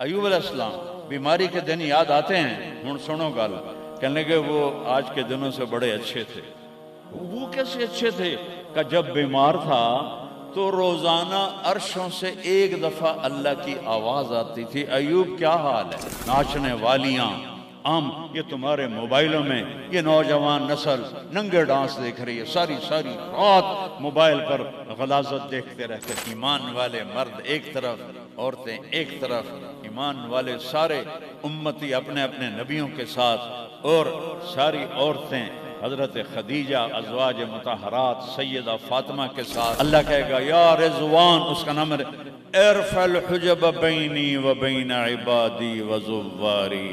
ایوب علیہ السلام بیماری کے دن یاد آتے ہیں، ہن سنو گل، کہنے لگے وہ آج کے دنوں سے بڑے اچھے تھے۔ وہ کیسے اچھے تھے؟ کہ جب بیمار تھا تو روزانہ عرشوں سے ایک دفعہ اللہ کی آواز آتی تھی، ایوب کیا حال ہے؟ ناچنے والیاں عام یہ تمہارے موبائلوں میں یہ نوجوان نسل ننگے ڈانس دیکھ رہی ہے، ساری رات موبائل پر غلاظت دیکھتے رہتے، ایمان والے مرد ایک طرف، عورتیں ایک طرف، ایمان والے سارے امتی اپنے اپنے نبیوں کے ساتھ، اور ساری عورتیں حضرت خدیجہ ازواج مطہرات سیدہ فاطمہ کے ساتھ۔ اللہ کہے گا یا رضوان، اس کا نام ہے ارفع الحجب بینی و بین عبادی و زواری،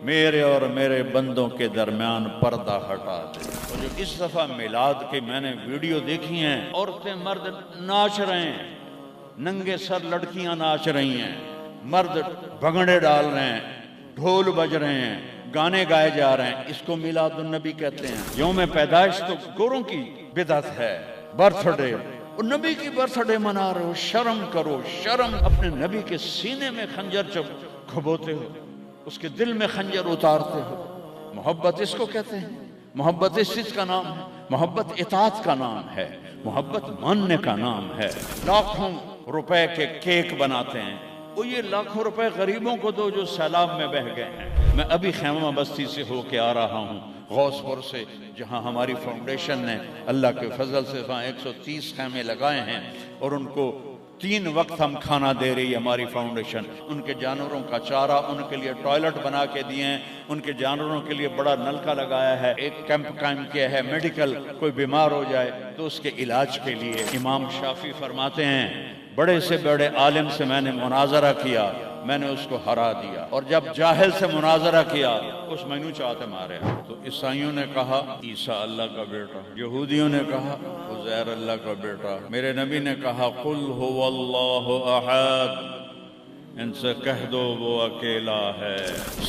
میرے اور میرے بندوں کے درمیان پردہ ہٹا دے۔ اور جو اس دفعہ میلاد کی میں نے ویڈیو دیکھی ہیں، عورتیں مرد ناچ رہے ہیں، ننگے سر لڑکیاں ناچ رہی ہیں، مرد بھنگڑے ڈال رہے ہیں، ڈھول بج رہے ہیں، گانے گائے جا رہے ہیں، اس کو میلاد النبی کہتے ہیں۔ یوم پیدائش تو گوروں کی بدعت ہے، برتھ ڈے، اور نبی کی برتھ ڈے منا رہے ہو، شرم کرو، شرم۔ اپنے نبی کے سینے میں خنجر کھبوتے ہو، اس کے دل میں خنجر اتارتے ہو۔ محبت اس کو کہتے ہیں، محبت اس چیز کا نام ہے، محبت اطاعت کا نام ہے، محبت ماننے کا نام ہے۔ لاکھوں روپے کے کیک بناتے ہیں، وہ یہ لاکھوں روپے غریبوں کو دو جو سیلاب میں بہہ گئے ہیں۔ میں ابھی خیمہ بستی سے ہو کے آ رہا ہوں، غوث پور سے، جہاں ہماری فاؤنڈیشن نے اللہ کے فضل سے 130 خیمے لگائے ہیں، اور ان کو 3 وقت ہم کھانا دے رہی ہے ہماری فاؤنڈیشن۔ ان کے جانوروں کا چارہ، ان کے لیے ٹوائلٹ بنا کے دیے ہیں، ان کے جانوروں کے لیے بڑا نلکا لگایا ہے، ایک کیمپ قائم کیا ہے میڈیکل، کوئی بیمار ہو جائے تو اس کے علاج کے لیے۔ امام شافعی فرماتے ہیں بڑے سے بڑے عالم سے میں نے مناظرہ کیا، میں نے اس کو ہرا دیا، اور جب جاہل سے مناظرہ کیا اس مینو چاہتے مارے۔ تو عیسائیوں نے کہا عیسیٰ اللہ کا بیٹا، یہودیوں نے کہا عزیر اللہ کا بیٹا، میرے نبی نے کہا قل هو اللہ احد، ان سے کہہ دو وہ اکیلا ہے۔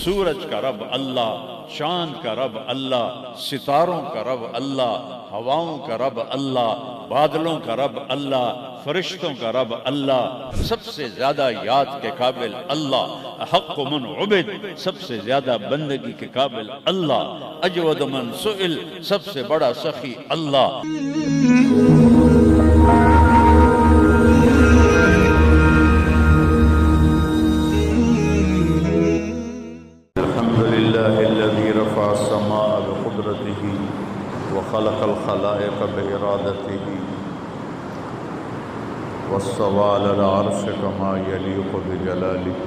سورج کا رب اللہ، چاند کا رب اللہ، ستاروں کا رب اللہ، ہواؤں کا رب اللہ، بادلوں کا رب اللہ، فرشتوں کا رب اللہ، سب سے زیادہ یاد کے قابل اللہ، حق من عبد، سب سے زیادہ بندگی کے قابل اللہ، اجود من سئل، سب سے بڑا سخی اللہ۔ الحمد لله الذي رفع السماء بقدرته وخلق الخلائق بإرادته واستوى على العرش كما يليق بجلاله،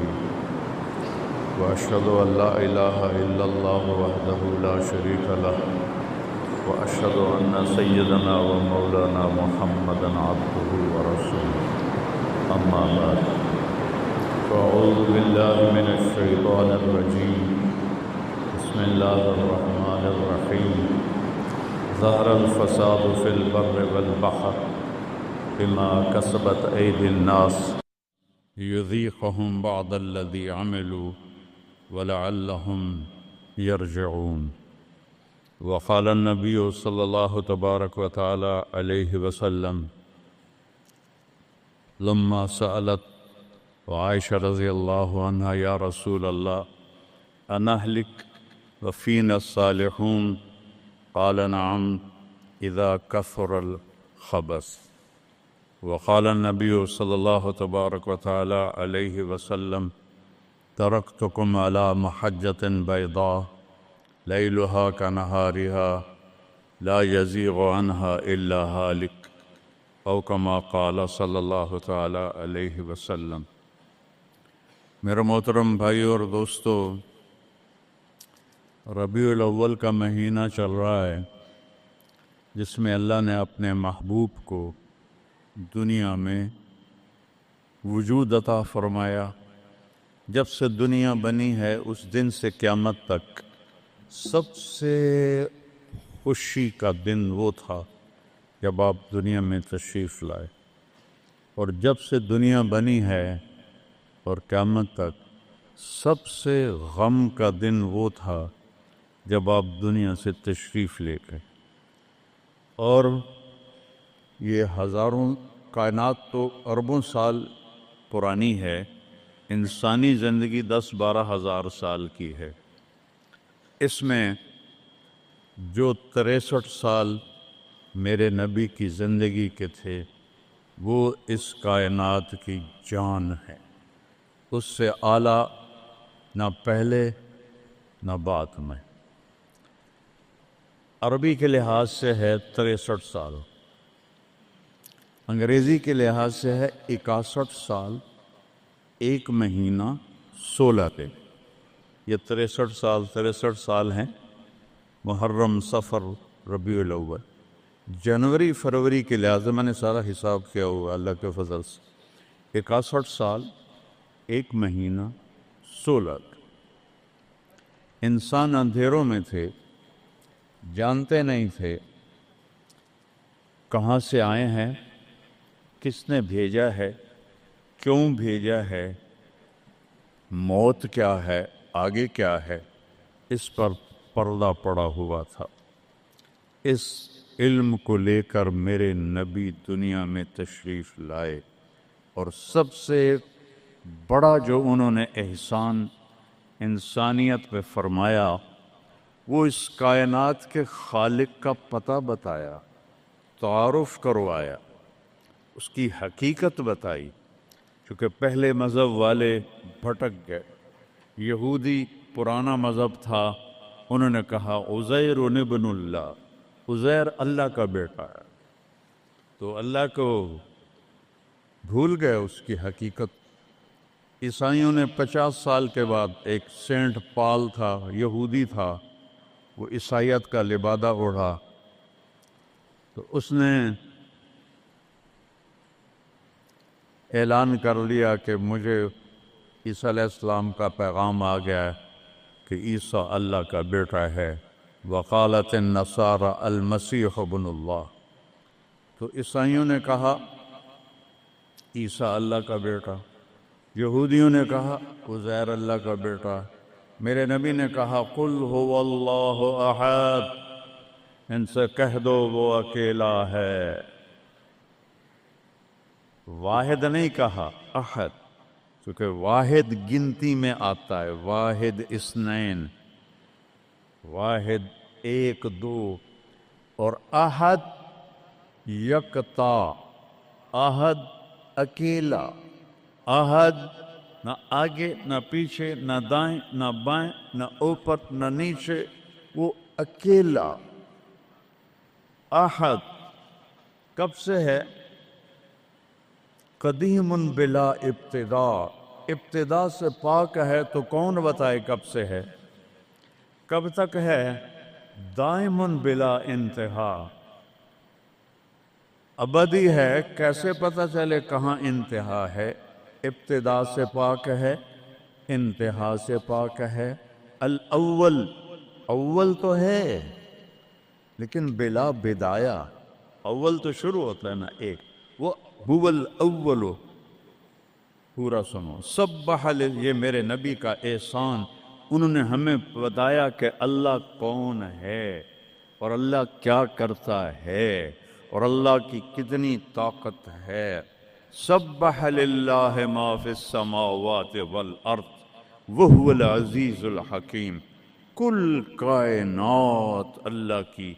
وأشهد أن لا إله إلا الله وحده لا شريك له، وأشهد أن سيدنا ومولانا محمدا عبده ورسوله، أما بعد، فأعوذ بالله من الشيطان الرجيم، بسم الله الرحمن الرحيم، ظهر الفساد في البر والبحر بما كسبت أيدي الناس ليذيقهم بعض الذي عملوا ولعلهم يرجعون۔ وقال النبي صلى الله تبارك وتعالى عليه وسلم لما سألت وعائشة رضي الله عنها يا رسول الله أنهلك وفينا الصالحون؟ قال نعم إذا كثر الخبث۔ وقال النبي صلى الله تبارك وتعالى عليه وسلم تركتكم على محجة بيضاء ليلها كنهارها لا يزيغ عنها إلا هالك، أو كما قال صلى الله تعالى عليه وسلم۔ میرے محترم بھائی اور دوستو، ربیع الاول کا مہینہ چل رہا ہے، جس میں اللہ نے اپنے محبوب کو دنیا میں وجود عطا فرمایا۔ جب سے دنیا بنی ہے اس دن سے قیامت تک سب سے خوشی کا دن وہ تھا جب آپ دنیا میں تشریف لائے، اور جب سے دنیا بنی ہے اور قیامت تک سب سے غم کا دن وہ تھا جب آپ دنیا سے تشریف لے گئے۔ اور یہ ہزاروں کائنات تو اربوں سال پرانی ہے، انسانی زندگی 10-12 ہزار سال کی ہے، اس میں جو 63 سال میرے نبی کی زندگی کے تھے وہ اس کائنات کی جان ہے، اس سے اعلیٰ نہ پہلے نہ بعد میں۔ عربی کے لحاظ سے ہے 63 سال، انگریزی کے لحاظ سے ہے 61 سال 1 مہینہ 16 دن۔ یہ 63 سال ہیں، محرم، صفر، ربیع الاول، جنوری فروری کے لحاظ سے میں نے سارا حساب کیا ہوا اللہ کے فضل سے، 61 سال 1 مہینہ 16 دن۔ انسان اندھیروں میں تھے، جانتے نہیں تھے کہاں سے آئے ہیں، کس نے بھیجا ہے، کیوں بھیجا ہے، موت کیا ہے، آگے کیا ہے، اس پر پردہ پڑا ہوا تھا۔ اس علم کو لے کر میرے نبی دنیا میں تشریف لائے، اور سب سے بڑا جو انہوں نے احسان انسانیت پہ فرمایا وہ اس کائنات کے خالق کا پتہ بتایا، تعارف کروایا، اس کی حقیقت بتائی۔ چونکہ پہلے مذہب والے بھٹک گئے، یہودی پرانا مذہب تھا، انہوں نے کہا عزیر ابن اللہ، عزیر اللہ کا بیٹا ہے، تو اللہ کو بھول گئے اس کی حقیقت۔ عیسائیوں نے 50 سال کے بعد، ایک سینٹ پال تھا، یہودی تھا، وہ عیسائیت کا لبادہ اوڑھا، تو اس نے اعلان کر لیا کہ مجھے عیسیٰ علیہ السلام کا پیغام آ گیا ہے کہ عیسیٰ اللہ کا بیٹا ہے، وقالت النصارى المسیح ابن اللہ۔ تو عیسائیوں نے کہا عیسیٰ اللہ کا بیٹا، یہودیوں نے کہا عزیر اللہ کا بیٹا، میرے نبی نے کہا قل هو اللہ احد، ان سے کہہ دو وہ اکیلا ہے، واحد نہیں کہا، احد، کیونکہ واحد گنتی میں آتا ہے، واحد اثنین، واحد 1 2، اور احد یکتا، احد اکیلا، احد نہ آگے نہ پیچھے، نہ دائیں نہ بائیں، نہ اوپر نہ نیچے، وہ اکیلا احد۔ کب سے ہے؟ قدیم بلا ابتدا، ابتدا سے پاک ہے، تو کون بتائے کب سے ہے، کب تک ہے؟ دائم بلا انتہا، ابدی ہے، کیسے پتہ چلے کہاں انتہا ہے؟ ابتدا سے پاک ہے، انتہا سے پاک ہے۔ الاول، اول تو ہے لیکن بلا بدایا، اول تو شروع ہوتا ہے نا ایک، وہ هو الاول۔ پورا سنو، سبح، یہ میرے نبی کا احسان، انہوں نے ہمیں بتایا کہ اللہ کون ہے اور اللہ کیا کرتا ہے اور اللہ کی کتنی طاقت ہے۔ سبح للہ ما فی السماوات والارض وہو العزیز الحکیم، کل کائنات اللہ کی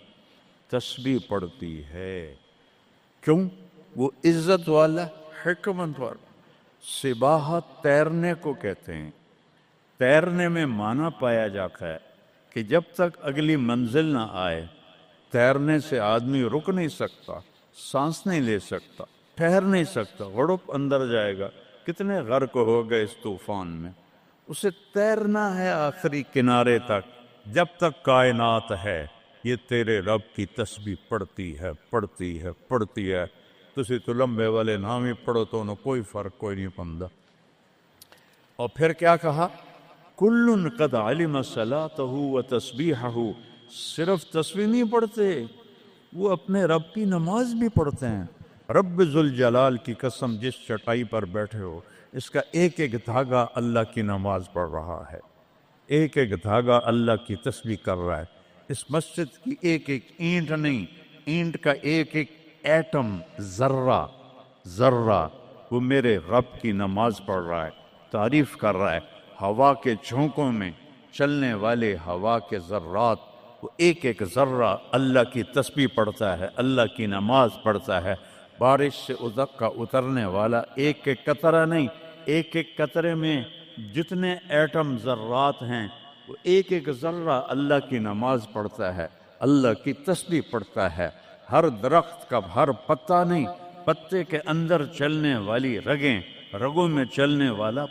تسبیح پڑھتی ہے۔ کیوں؟ وہ عزت والا، حکمت والا۔ سباحت تیرنے کو کہتے ہیں، تیرنے میں معنی پایا جاتا ہے کہ جب تک اگلی منزل نہ آئے تیرنے سے آدمی رک نہیں سکتا، سانس نہیں لے سکتا، ٹھہر نہیں سکتا، غڑپ اندر جائے گا۔ کتنے غرق ہو گئے اس طوفان میں، اسے تیرنا ہے آخری کنارے تک۔ جب تک کائنات ہے یہ تیرے رب کی تسبیح پڑھتی ہے، پڑھتی ہے، پڑھتی ہے۔ تسی تو لمبے والے نام ہی پڑھو تو انہوں کوئی فرق کوئی نہیں پندہ۔ اور پھر کیا کہا؟ کل قد علم صلاتہ و تسبیحہ، صرف تسبیح نہیں پڑھتے، وہ اپنے رب کی نماز بھی پڑھتے ہیں۔ رب ذوالجلال کی قسم، جس چٹائی پر بیٹھے ہو اس کا ایک ایک دھاگا اللہ کی نماز پڑھ رہا ہے، ایک ایک دھاگا اللہ کی تسبیح کر رہا ہے۔ اس مسجد کی ایک ایک اینٹ نہیں، اینٹ کا ایک ایک ایٹم، ذرہ ذرہ، وہ میرے رب کی نماز پڑھ رہا ہے۔ تعریف کر رہا ہے۔ ہوا کے جھونکوں میں چلنے والے ہوا کے ذرات، وہ ایک ایک ذرہ اللہ کی تسبیح پڑھتا ہے، اللہ کی نماز پڑھتا ہے۔ بارش سے ادک کا اترنے والا ایک ایک قطرہ نہیں، ایک ایک قطرے میں جتنے ایٹم ذرات ہیں وہ ایک ایک ذرہ اللہ کی نماز پڑھتا ہے، اللہ کی تسبیح پڑھتا ہے۔ ہر درخت کا ہر پتا نہیں، پتے کے اندر چلنے والی رگیں، رگوں میں چلنے والا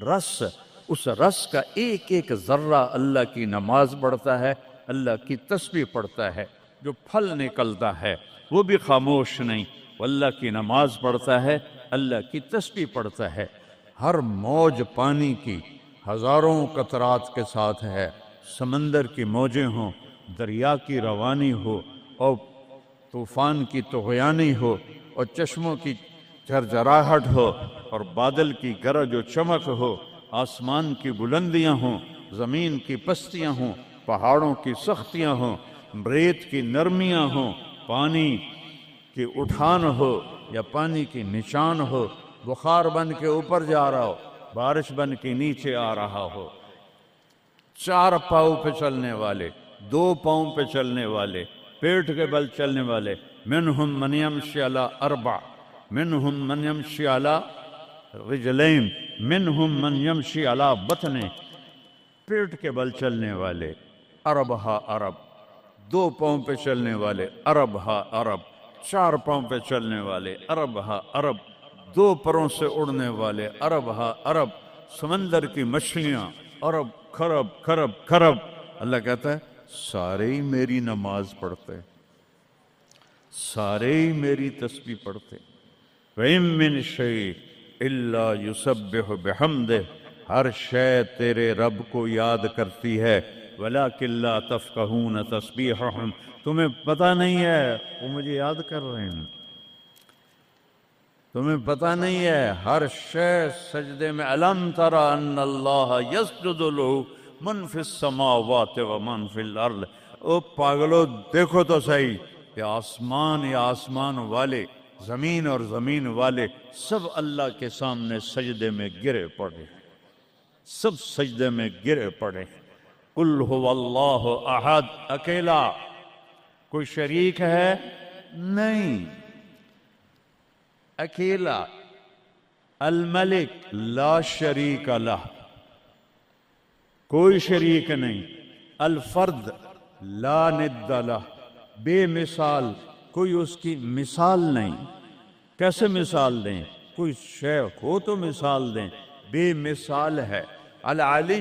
رس، اس رس کا ایک ایک ذرہ اللہ کی نماز پڑھتا ہے، اللہ کی تسبیح پڑھتا ہے۔ جو پھل نکلتا ہے وہ بھی خاموش نہیں، وہ اللہ کی نماز پڑھتا ہے، اللہ کی تسبیح پڑھتا ہے۔ ہر موج پانی کی ہزاروں قطرات کے ساتھ ہے، سمندر کی موجیں ہوں، دریا کی روانی ہو، اور طوفان کی طغیانی ہو، اور چشموں کی جھرجھراہٹ ہو، اور بادل کی گرج و چمک ہو، آسمان کی بلندیاں ہوں، زمین کی پستیاں ہوں، پہاڑوں کی سختیاں ہوں، ریت کی نرمیاں ہوں، پانی کی اٹھان ہو یا پانی کی نشان ہو، بخار بن کے اوپر جا رہا ہو، بارش بن کے نیچے آ رہا ہو، چار پاؤں پہ چلنے والے، دو پاؤں پہ چلنے والے، پیٹ کے بل چلنے والے، منہم من یمشی علی اربع، منہم من یمشی علی رجلین، منہم من یمشی علی بطن، پیٹ کے بل چلنے والے، عرب ہا عرب، دو پاؤں پہ چلنے والے، عرب ہا عرب، چار پاؤں پہ چلنے والے، عرب ہا عرب، دو پروں سے اڑنے والے، عرب ہا عرب، سمندر کی مچھلیاں، عرب کھرب کھرب کھرب۔ اللہ کہتا ہے سارے ہی میری نماز پڑھتے، سارے ہی میری تسبیح پڑھتے۔ وَإِن مِّن شَيْءٍ إِلَّا يُسَبِّحُ بِحَمْدِهِ، ہر شے تیرے رب کو یاد کرتی ہے، وَلَٰكِن لَّا تَفْقَهُونَ تَسْبِيحَهُمْ، تمہیں پتہ نہیں ہے وہ مجھے یاد کر رہے ہیں، تمہیں پتہ نہیں ہے۔ ہر شے سجدے میں، أَلَمْ تَرَ أَنَّ اللَّهَ يَسْجُدُ لَهُ مَن فِي السَّمَاوَاتِ وَمَن فِي الْأَرْضِ، او پاگلو دیکھو تو صحیح کہ آسمان یا آسمان والے، زمین اور زمین والے سب اللہ کے سامنے سجدے میں گرے پڑے، سب سجدے میں گرے پڑے۔ قل هو اللہ احد، اکیلا، کوئی شریک ہے نہیں، اکیلا، الملک لا شریک لہ، کوئی شریک نہیں، الفرد لا ند لہ، بے مثال، کوئی اس کی مثال نہیں۔ کیسے مثال دیں؟ کوئی شے ہو تو مثال دیں، بے مثال ہے۔ العلی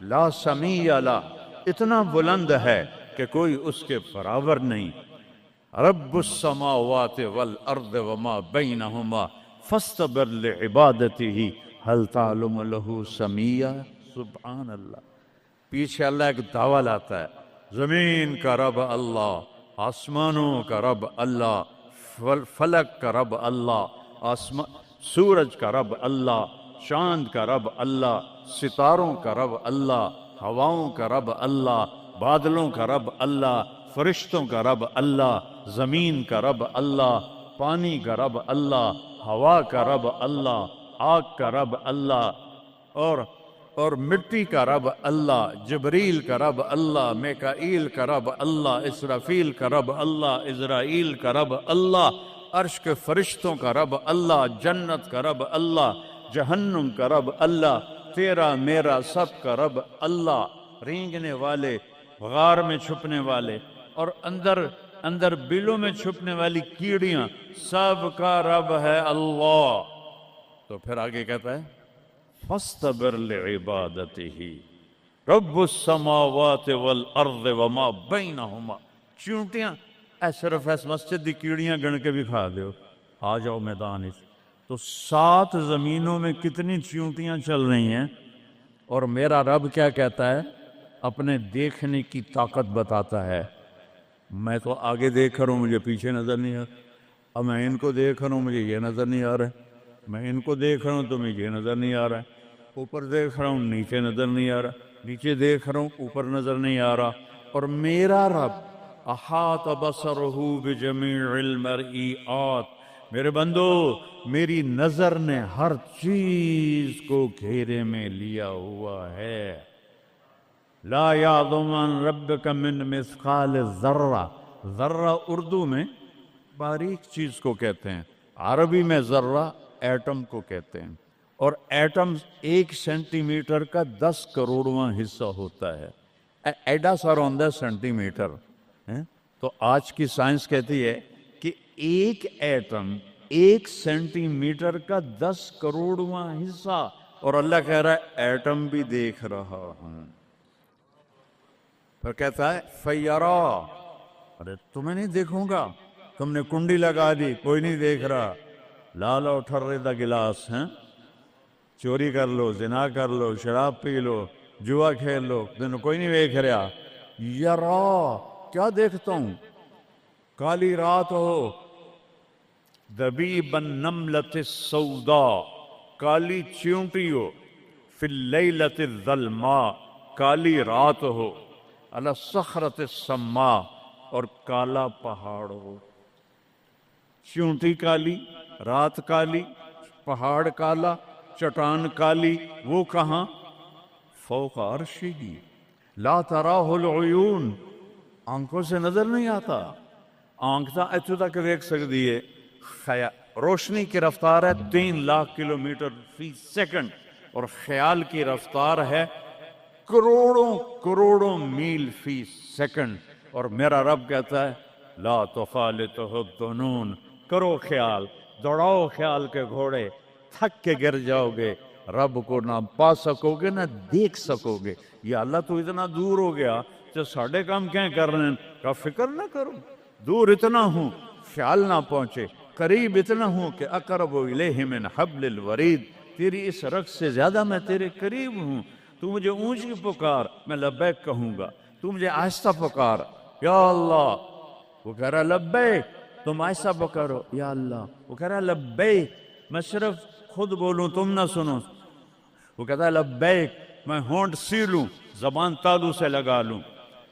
لا سمیع لہ، اتنا بلند ہے کہ کوئی اس کے برابر نہیں۔ رب السماوات والارض وما بینہما فاستبر لعبادتہ هل تعلم له سمیع، سبحان اللہ۔ پیچھے اللہ ایک دعویٰ لاتا ہے، زمین کا رب اللہ، آسمانوں کا رب اللہ، فلک کا رب اللہ، سورج کا رب اللہ، چاند کا رب اللہ، ستاروں کا رب اللہ، ہواؤں کا رب اللہ، بادلوں کا رب اللہ، فرشتوں کا رب اللہ، زمین کا رب اللہ، پانی کا رب اللہ، ہوا کا رب اللہ، آگ کا رب اللہ، اور مٹی کا رب اللہ، جبریل کا رب اللہ، میکائیل کا رب اللہ، اسرافیل کا رب اللہ، عزرائیل کا رب اللہ، عرش کے فرشتوں کا رب اللہ، جنت کا رب اللہ، جہنم کا رب اللہ، تیرا میرا سب کا رب اللہ، رینگنے والے، غار میں چھپنے والے، اور اندر بلوں میں چھپنے والی کیڑیاں، سب کا رب ہے اللہ۔ تو پھر آگے کہتا ہے فاستبر لعبادتہ رب السماوات والارض وما بینہما، چونٹیاں صرف اس مسجد دی کیڑیاں گن کے بھی کھا دیو، آ جاؤ میدان اس۔ تو 7 زمینوں میں کتنی چونٹیاں چل رہی ہیں، اور میرا رب کیا کہتا ہے؟ اپنے دیکھنے کی طاقت بتاتا ہے۔ میں تو آگے دیکھ رہا ہوں، مجھے پیچھے نظر نہیں آ رہا، اب میں ان کو دیکھ رہا ہوں، مجھے یہ نظر نہیں آ رہا ہے، میں ان کو دیکھ رہا ہوں تو مجھے یہ نظر نہیں آ رہا ہے، اوپر دیکھ رہا ہوں نیچے نظر نہیں آ رہا، نیچے دیکھ رہا ہوں اوپر نظر نہیں آ رہا، اور میرا رب احاط بصرہ بجمیع المرئیات، میرے بندو میری نظر نے ہر چیز کو گھیرے میں لیا ہوا ہے. لا یعظم عن ربک من مثقال ذرہ. ذرہ اردو میں باریک چیز کو کہتے ہیں، عربی میں ذرہ ایٹم کو کہتے ہیں، اور ایٹم 1 سینٹی میٹر کا 10 کروڑواں حصہ ہوتا ہے. ایڈا سارا ہوتا ہے سینٹی میٹر. تو آج کی سائنس کہتی ہے کہ ایک ایٹم 1 سینٹی میٹر کا 10 کروڑواں حصہ، اور اللہ کہہ رہا ہے ایٹم بھی دیکھ رہا ہوں. پھر کہتا ہے فیرا، ارے تمہیں نہیں دیکھوں گا، تم نے کنڈی لگا دی کوئی نہیں دیکھ رہا، لا لو ٹھرے دا گلاس ہیں، چوری کر لو، زنا کر لو، شراب پی لو، جوا کھیل لو، تمہیں کوئی نہیں دیکھ رہا. یرا کیا دیکھتا ہوں؟ کالی رات ہو، دبیب النملۃ السوداء، کالی چیونٹی ہو، فی اللیلۃ الظلماء، کالی رات ہو، علی الصخرۃ السماء، اور کالا پہاڑ ہو. چیونٹی کالی، رات کالی، پہاڑ کالا، چٹان کالی، وہ کہاں؟ فوق عرشہ لا تراہ العیون، آنکھوں سے نظر نہیں آتا. آنکھ تو اتو تک دیکھ سکتی ہے. روشنی کی رفتار ہے 3 لاکھ کلومیٹر فی سیکنڈ، اور خیال کی رفتار ہے کروڑوں کروڑوں میل فی سیکنڈ. اور میرا رب کہتا ہے لا تخالطہ الظنون، کرو خیال، دوڑاؤ خیال کے گھوڑے، تھک کے گر جاؤ گے، رب کو نہ پا سکو گے نہ دیکھ سکو گے. یا اللہ تو اتنا دور ہو گیا تو ساڑھے کام کیا کر رہے ہیں؟ کا فکر نہ کرو، دور اتنا ہوں خیال نہ پہنچے، قریب اتنا ہوں کہ اقرب الیہ من حبل الورید، تیری اس رگ سے زیادہ میں تیرے قریب ہوں. تو مجھے اونچی پکار، میں لبیک کہوں گا. تو مجھے آہستہ پکار، یا اللہ، وہ کہہ رہا لبیک، تم آہستہ پکارو یا اللہ. وہ کہہ رہا لبیک، میں صرف خود بولوں تم نہ سنو. وہ کہتا ہے لبیک، میں ہونٹ سیلوں، زبان تالو سے لگا لوں،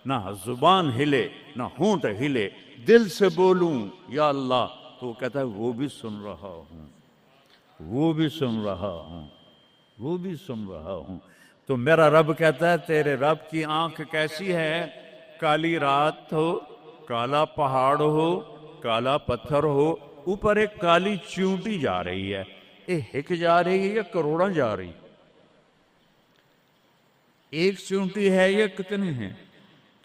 نہ زبان ہلے نہ ہونٹ ہلے، دل سے بولوں یا اللہ. تو وہ کہتا ہے وہ بھی سن رہا ہوں، وہ بھی سن رہا ہوں، وہ بھی سن رہا ہوں. تو میرا رب کہتا ہے تیرے رب کی آنکھ کیسی ہے؟ کالی رات ہو، کالا پہاڑ ہو، کالا پتھر ہو، اوپر ایک کالی چیونٹی جا رہی ہے. ایک جا رہی ہے یا کروڑاں جا رہی؟ ایک چیونٹی ہے یا کتنی ہیں؟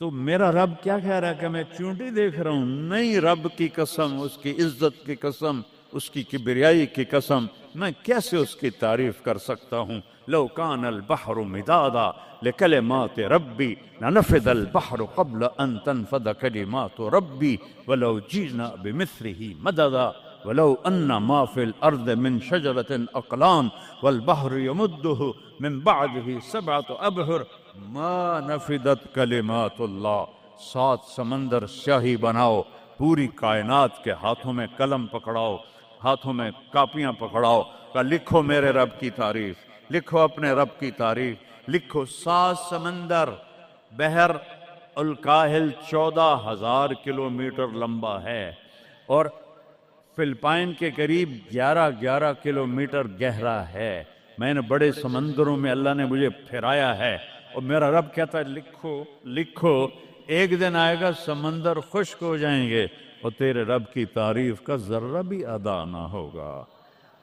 تو میرا رب کیا کہہ رہا ہے کہ میں چیونٹی دیکھ رہا ہوں؟ نہیں، رب کی قسم، اس کی عزت کی قسم، اس کی کبریائی کی قسم، میں کیسے اس کی تعریف کر سکتا ہوں؟ لو کان البحر مدادا لکلمات ربی لنفد البحر قبل ان تنفد کلمات ربی ولو جئنا بمثله مددا ولو ان ما فی الارض من شجرۃ اقلام والبحر یمده من بعده 7 ابحر ما نفدت کلمات اللہ. 7 سمندر سیاہی بناؤ، پوری کائنات کے ہاتھوں میں قلم پکڑاؤ، ہاتھوں میں کاپیاں پکڑاؤ، کہ لکھو میرے رب کی تعریف، لکھو اپنے رب کی تعریف، لکھو. 7 سمندر، بحر الکاہل 14,000 کلومیٹر لمبا ہے، اور فلپائن کے قریب 11 کلومیٹر گہرا ہے. میں نے بڑے سمندروں میں اللہ نے مجھے پھرایا ہے، اور میرا رب کہتا ہے لکھو لکھو. ایک دن آئے گا سمندر خشک ہو جائیں گے اور تیرے رب کی تعریف کا ذرہ بھی ادا نہ ہوگا.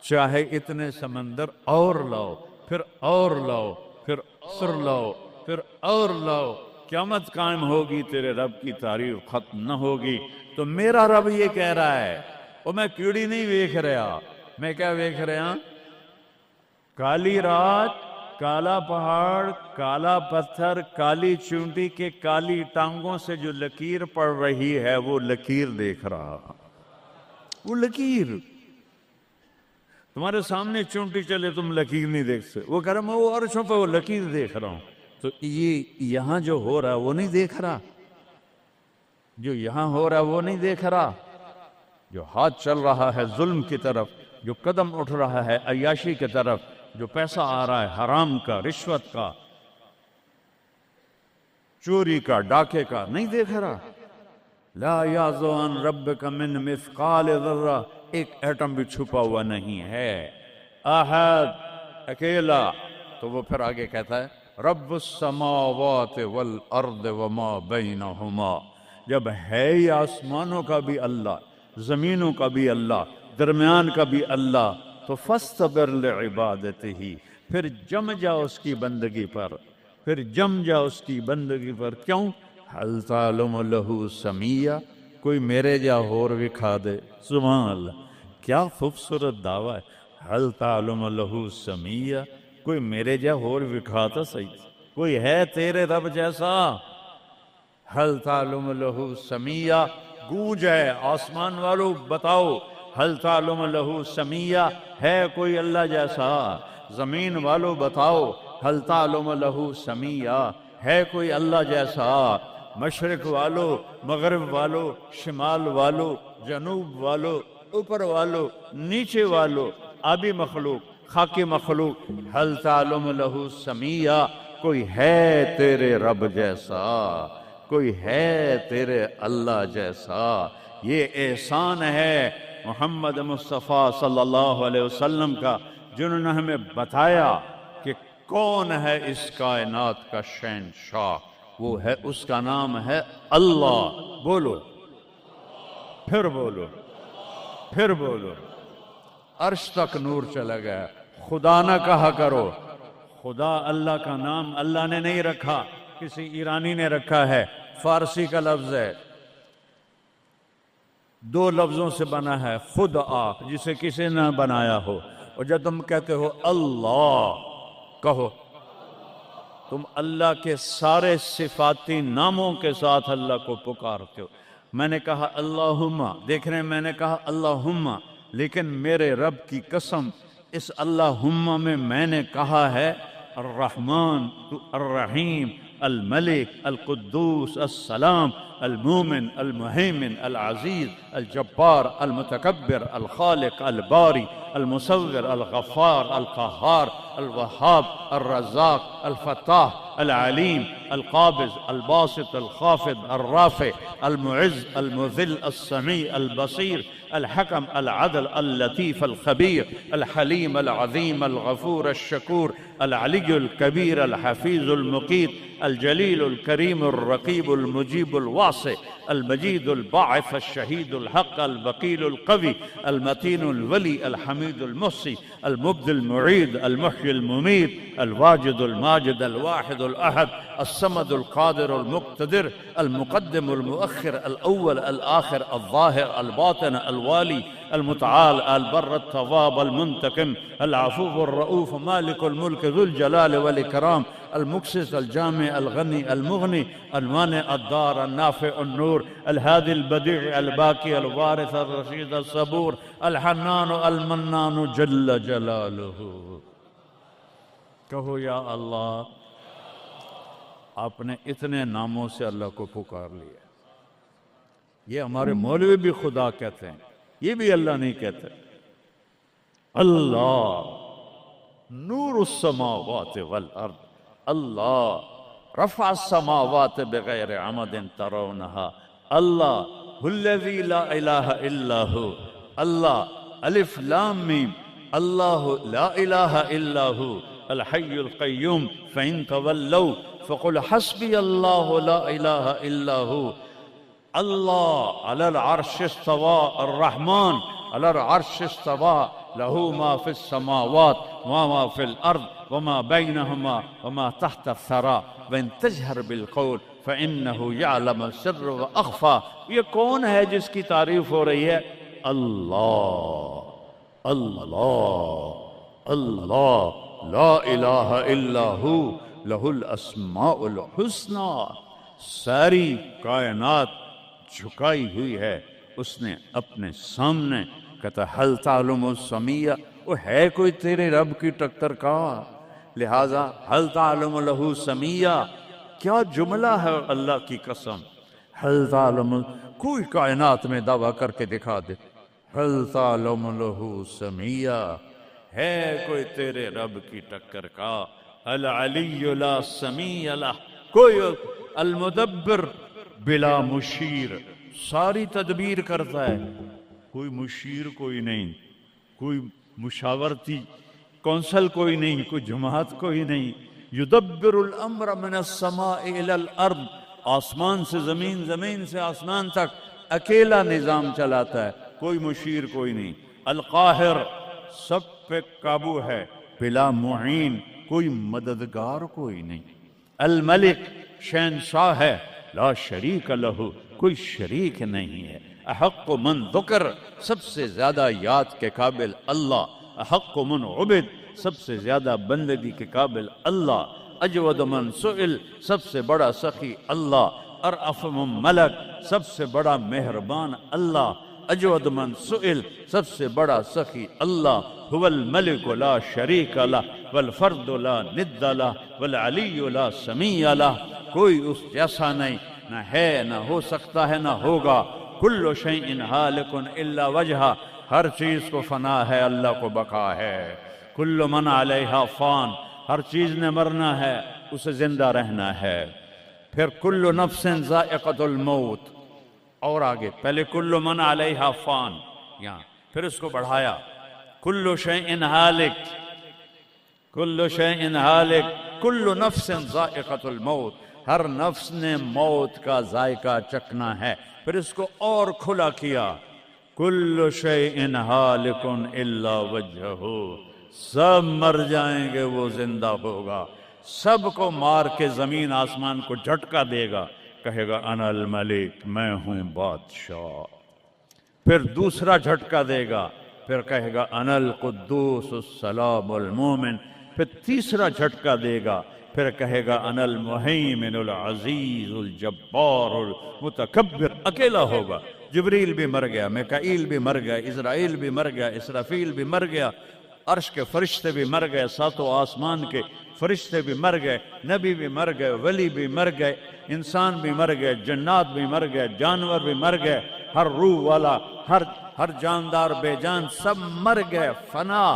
چاہے اتنے سمندر اور لاؤ، پھر اور لاؤ، پھر اور لاؤ، پھر اور لاؤ، قیامت قائم ہوگی، تیرے رب کی تعریف ختم نہ ہوگی. تو میرا رب یہ کہہ رہا ہے، اور میں کیڑی نہیں دیکھ رہا، میں کیا دیکھ رہا؟ کالی رات، کالا پہاڑ، کالا پتھر، کالی چونٹی کے کالی ٹانگوں سے جو لکیر پڑ رہی ہے وہ لکیر دیکھ رہا. وہ لکیر تمہارے سامنے چونٹی چلے تم لکیر نہیں دیکھ سکتے. وہ کہہ رہا میں وہ عرشوں پہ وہ لکیر دیکھ رہا ہوں. تو یہ یہاں جو ہو رہا ہے وہ نہیں دیکھ رہا، جو یہاں ہو رہا ہے وہ نہیں دیکھ رہا، جو ہاتھ چل رہا ہے ظلم کی طرف، جو قدم اٹھ رہا ہے عیاشی کی طرف، جو پیسہ آ رہا ہے حرام کا، رشوت کا، چوری کا، ڈاکے کا، نہیں دیکھ رہا. لا یعزو عن ربک من مثقال ذرہ ایک ایٹم بھی چھپا ہوا نہیں ہے، احد، اکیلا۔ تو وہ پھر آگے کہتا ہے رب السماوات والارض وما بینہما، جب ہے ہی آسمانوں کا بھی اللہ، زمینوں کا بھی اللہ، درمیان کا بھی اللہ، تو فاصطبر لعبادتہ، پھر جم جا اس کی بندگی پر، پھر جم جا اس کی بندگی پر۔ کیوں؟ حل تعلم لہ سمیہ، کوئی میرے جا ہور وکھا دے۔ سبحان اللہ، کیا خوبصورت دعویٰ ہے، حل تعلم لہ سمیہ، کوئی میرے جا ہور وکھاتا صحیح، کوئی ہے تیرے رب جیسا؟ حل تعلم لہ سمیہ، گونج ہے آسمان والو بتاؤ، حل تعلم لہ سمیہ، ہے کوئی اللہ جیسا؟ زمین والو بتاؤ، حل تعلم لہ سمیہ، ہے کوئی اللہ جیسا؟ مشرق والو، مغرب والو، شمال والو، جنوب والو، اوپر والو، نیچے والو، آبی مخلوق، خاکی مخلوق، حل تعلم لہ سمیہ، کوئی ہے تیرے رب جیسا، کوئی ہے تیرے اللہ جیسا؟ یہ احسان ہے محمد مصطفیٰ صلی اللہ علیہ وسلم کا، جنہوں نے ہمیں بتایا کہ کون ہے اس کائنات کا شہنشاہ، وہ ہے، اس کا نام ہے اللہ۔ بولو، پھر بولو، پھر بولو۔ عرش تک نور چلا گیا، خدا نہ کہا کرو، خدا اللہ کا نام اللہ نے نہیں رکھا، کسی ایرانی نے رکھا ہے، فارسی کا لفظ ہے، دو لفظوں سے بنا ہے، خود آ، جسے کسی نے بنایا ہو، اور جب تم کہتے ہو اللہ، کہو تم اللہ کے سارے صفاتی ناموں کے ساتھ اللہ کو پکارتے ہو۔ میں نے کہا اللہم، دیکھ رہے ہیں، میں نے کہا اللہم، لیکن میرے رب کی قسم اس اللہم میں نے کہا ہے الرحمن، الرحیم، الملک، القدوس، السلام، المومن، المہیمن، العزیز، الجبار، المتکبر، الخالق، الباری، المصور، الغفار، القہار، الوہاب، الرزاق، الفتاح، العلیم، القابض، الباسط، الخافض، الرافع، المعز، المذل، السمیع، البصیر، الحکم، العدل، اللطیف، الخبیر، الحلیم، العظیم، الغفور، الشکور، العلی الکبیر، الحفیظ، المقیت، الجلیل، الکریم، الرقیب، المجیب، الواسع، المجید، الباعث، الشہید، الحق، الوکیل، القوی، المتین، الولی، الحمید، المحصی، المبدی، المعید، المحیی، الممیت، الواجد، الماجد، الواحد، الأحد، الصمد، القادر، المقتدر، المقدم، المؤخر، الأول، الآخر، الظاهر، الباطن، الوالي، المتعال، البر، التواب، المنتقم، العفو، الرؤوف، مالك الملك، ذو الجلال والإكرام، المقسط، الجامع، الغني، المغني، المانع، الدار، النافع، النور، الهادي، البديع، الباقي، الوارث، الرشيد، الصبور، الحنان، المنان، جل جلاله۔ کہو یا اللہ، آپ نے اتنے ناموں سے اللہ کو پکار لیا۔ یہ ہمارے مولوی بھی خدا کہتے ہیں، یہ بھی اللہ نہیں کہتے۔ اللہ نور السماوات والارض، اللہ رفع السماوات بغیر عمد ترونها، اللہ الذی لا الہ الا ہو، اللہ الف لام میم، اللہ لا الہ الا ہو الحی القیوم، فإن تولوا فقل حسبی اللہ لا الہ الا ہو، اللہ علی العرش استوى، الرحمن علی العرش استوى، له ما في السماوات وما في الأرض وما بينهما وما تحت الثرى وإن تجهر بالقول فإنه يعلم السر وأخفى۔ یہ کون ہے جس کی تعریف ہو رہی ہے؟ اللہ، اللہ، اللہ، لا الہ الا ہو لہ الاسماء الحسنى۔ ساری کائنات جھکائی ہوئی ہے اس نے اپنے سامنے، کہتا حل تعلم السمیہ، وہ ہے کوئی تیرے رب کی ٹکر کا؟ لہذا حل تعلم لہ سمیہ، کیا جملہ ہے اللہ کی قسم، حل تعلم، کوئی کائنات میں دعویٰ کر کے دکھا دے حل تعلم لہ سمیہ، ہے کوئی تیرے رب کی ٹکر کا؟ العلی لا سمیع لہ، کوئی المدبر بلا مشیر، ساری تدبیر کرتا ہے، کوئی مشیر کوئی نہیں، کوئی مشاورتی کونسل کوئی نہیں، کوئی جماعت کوئی نہیں. یدبر الامر من السماء الى الارض، آسمان سے زمین، زمین سے آسمان تک اکیلا نظام چلاتا ہے، کوئی مشیر کوئی نہیں. القاہر، سب پہ قابو ہے، بلا معین، کوئی مددگار کوئی نہیں. الملک، شہنشاہ ہے، لا شریک لہ، کوئی شریک نہیں ہے. احق من ذکر، سب سے زیادہ یاد کے قابل اللہ. احق من عبد، سب سے زیادہ بندگی کے قابل اللہ. اجود من سئل، سب سے بڑا سخی اللہ. ارأف من ملک، سب سے بڑا مہربان اللہ. اجود من سئل، سب سے بڑا سخی اللہ. هو الملک لا شریک لہ والفرد لا ند لہ والعلی لا سمیع لہ، کوئی اس جیسا نہیں، نہ ہے، نہ ہو سکتا ہے، نہ ہوگا. کل شیء ہالک الا وجہہ، ہر چیز کو فنا ہے، اللہ کو بقا ہے. کل من علیہا فان، ہر چیز نے مرنا ہے، اسے زندہ رہنا ہے. پھر کل نفس ذائقۃ الموت، اور آگے پہلے کل من علیہا فان یہاں، پھر اس کو بڑھایا کل شیء ہالک، کل شیء ہالک، کل نفس ذائقۃ الموت، ہر نفس نے موت کا ذائقہ چکھنا ہے. پھر اس کو اور کھلا کیا کل شیء ہالک الا وجہہ، سب مر جائیں گے، وہ زندہ ہوگا. سب کو مار کے زمین آسمان کو جھٹکا دے گا، کہے گا انا الملک، میں ہوں بادشاہ. پھر دوسرا جھٹکا دے گا، پھر کہے گا انا القدوس السلام المومن. پھر تیسرا جھٹکا دے گا، پھر کہے گا انا المہیمن العزیز الجبار المتکبر. اکیلا ہوگا. جبریل بھی مر گیا، میکائیل بھی مر گیا، اسرائیل بھی مر گیا، اسرافیل بھی مر گیا، عرش کے فرشتے بھی مر گئے، ساتوں آسمان کے فرشتے بھی مر گئے، نبی بھی مر گئے، ولی بھی مر گئے، انسان بھی مر گئے، جنات بھی مر گئے، جانور بھی مر گئے، ہر روح والا، ہر جاندار بے جان سب مر گئے، فنا.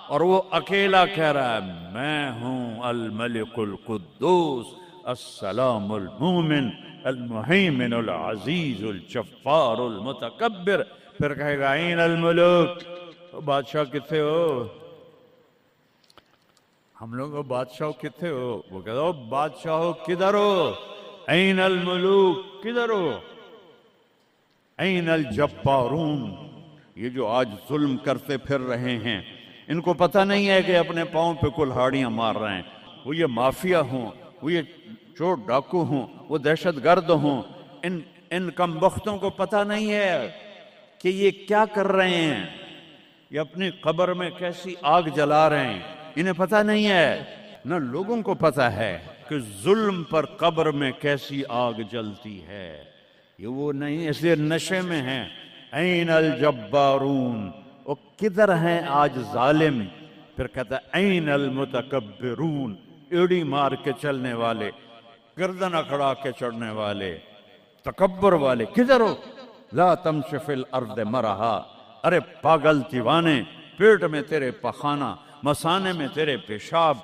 اور وہ اکیلا کہہ رہا ہے میں ہوں الملک القدوس السلام المومن المہیمن العزیز الجبار المتکبر. پھر کہے گا این الملوک، بادشاہ کتنے ہو؟ ہم لوگ بادشاہ کتنے ہو؟ وہ کہتا ہو بادشاہ ہو کدھر ہو؟ این الملوک، کدھر ہو؟ این الجبارون، یہ جو آج ظلم کرتے پھر رہے ہیں، ان کو پتہ نہیں ہے کہ اپنے پاؤں پہ کلہاڑیاں مار رہے ہیں. وہ یہ مافیا ہوں، وہ یہ چور ڈاکو ہوں، وہ دہشت گرد ہوں، ان کم بختوں کو پتہ نہیں ہے کہ یہ کیا کر رہے ہیں. یہ اپنی قبر میں کیسی آگ جلا رہے ہیں، انہیں پتہ نہیں ہے. نہ لوگوں کو پتہ ہے کہ ظلم پر قبر میں کیسی آگ جلتی ہے. یہ وہ نہیں، اس لیے نشے میں ہیں. این الجبارون، وہ کدھر ہیں آج ظالم؟ پھر کہتا ہے این المتکبرون، ایڑی مار کے چلنے والے، گردن اکھڑا کے چڑھنے والے، تکبر والے کدھر ہو؟ لا تمش فی الارض مرحا، ارے پاگل دیوانے، پیٹ میں تیرے پخانہ، مثانے میں تیرے پیشاب،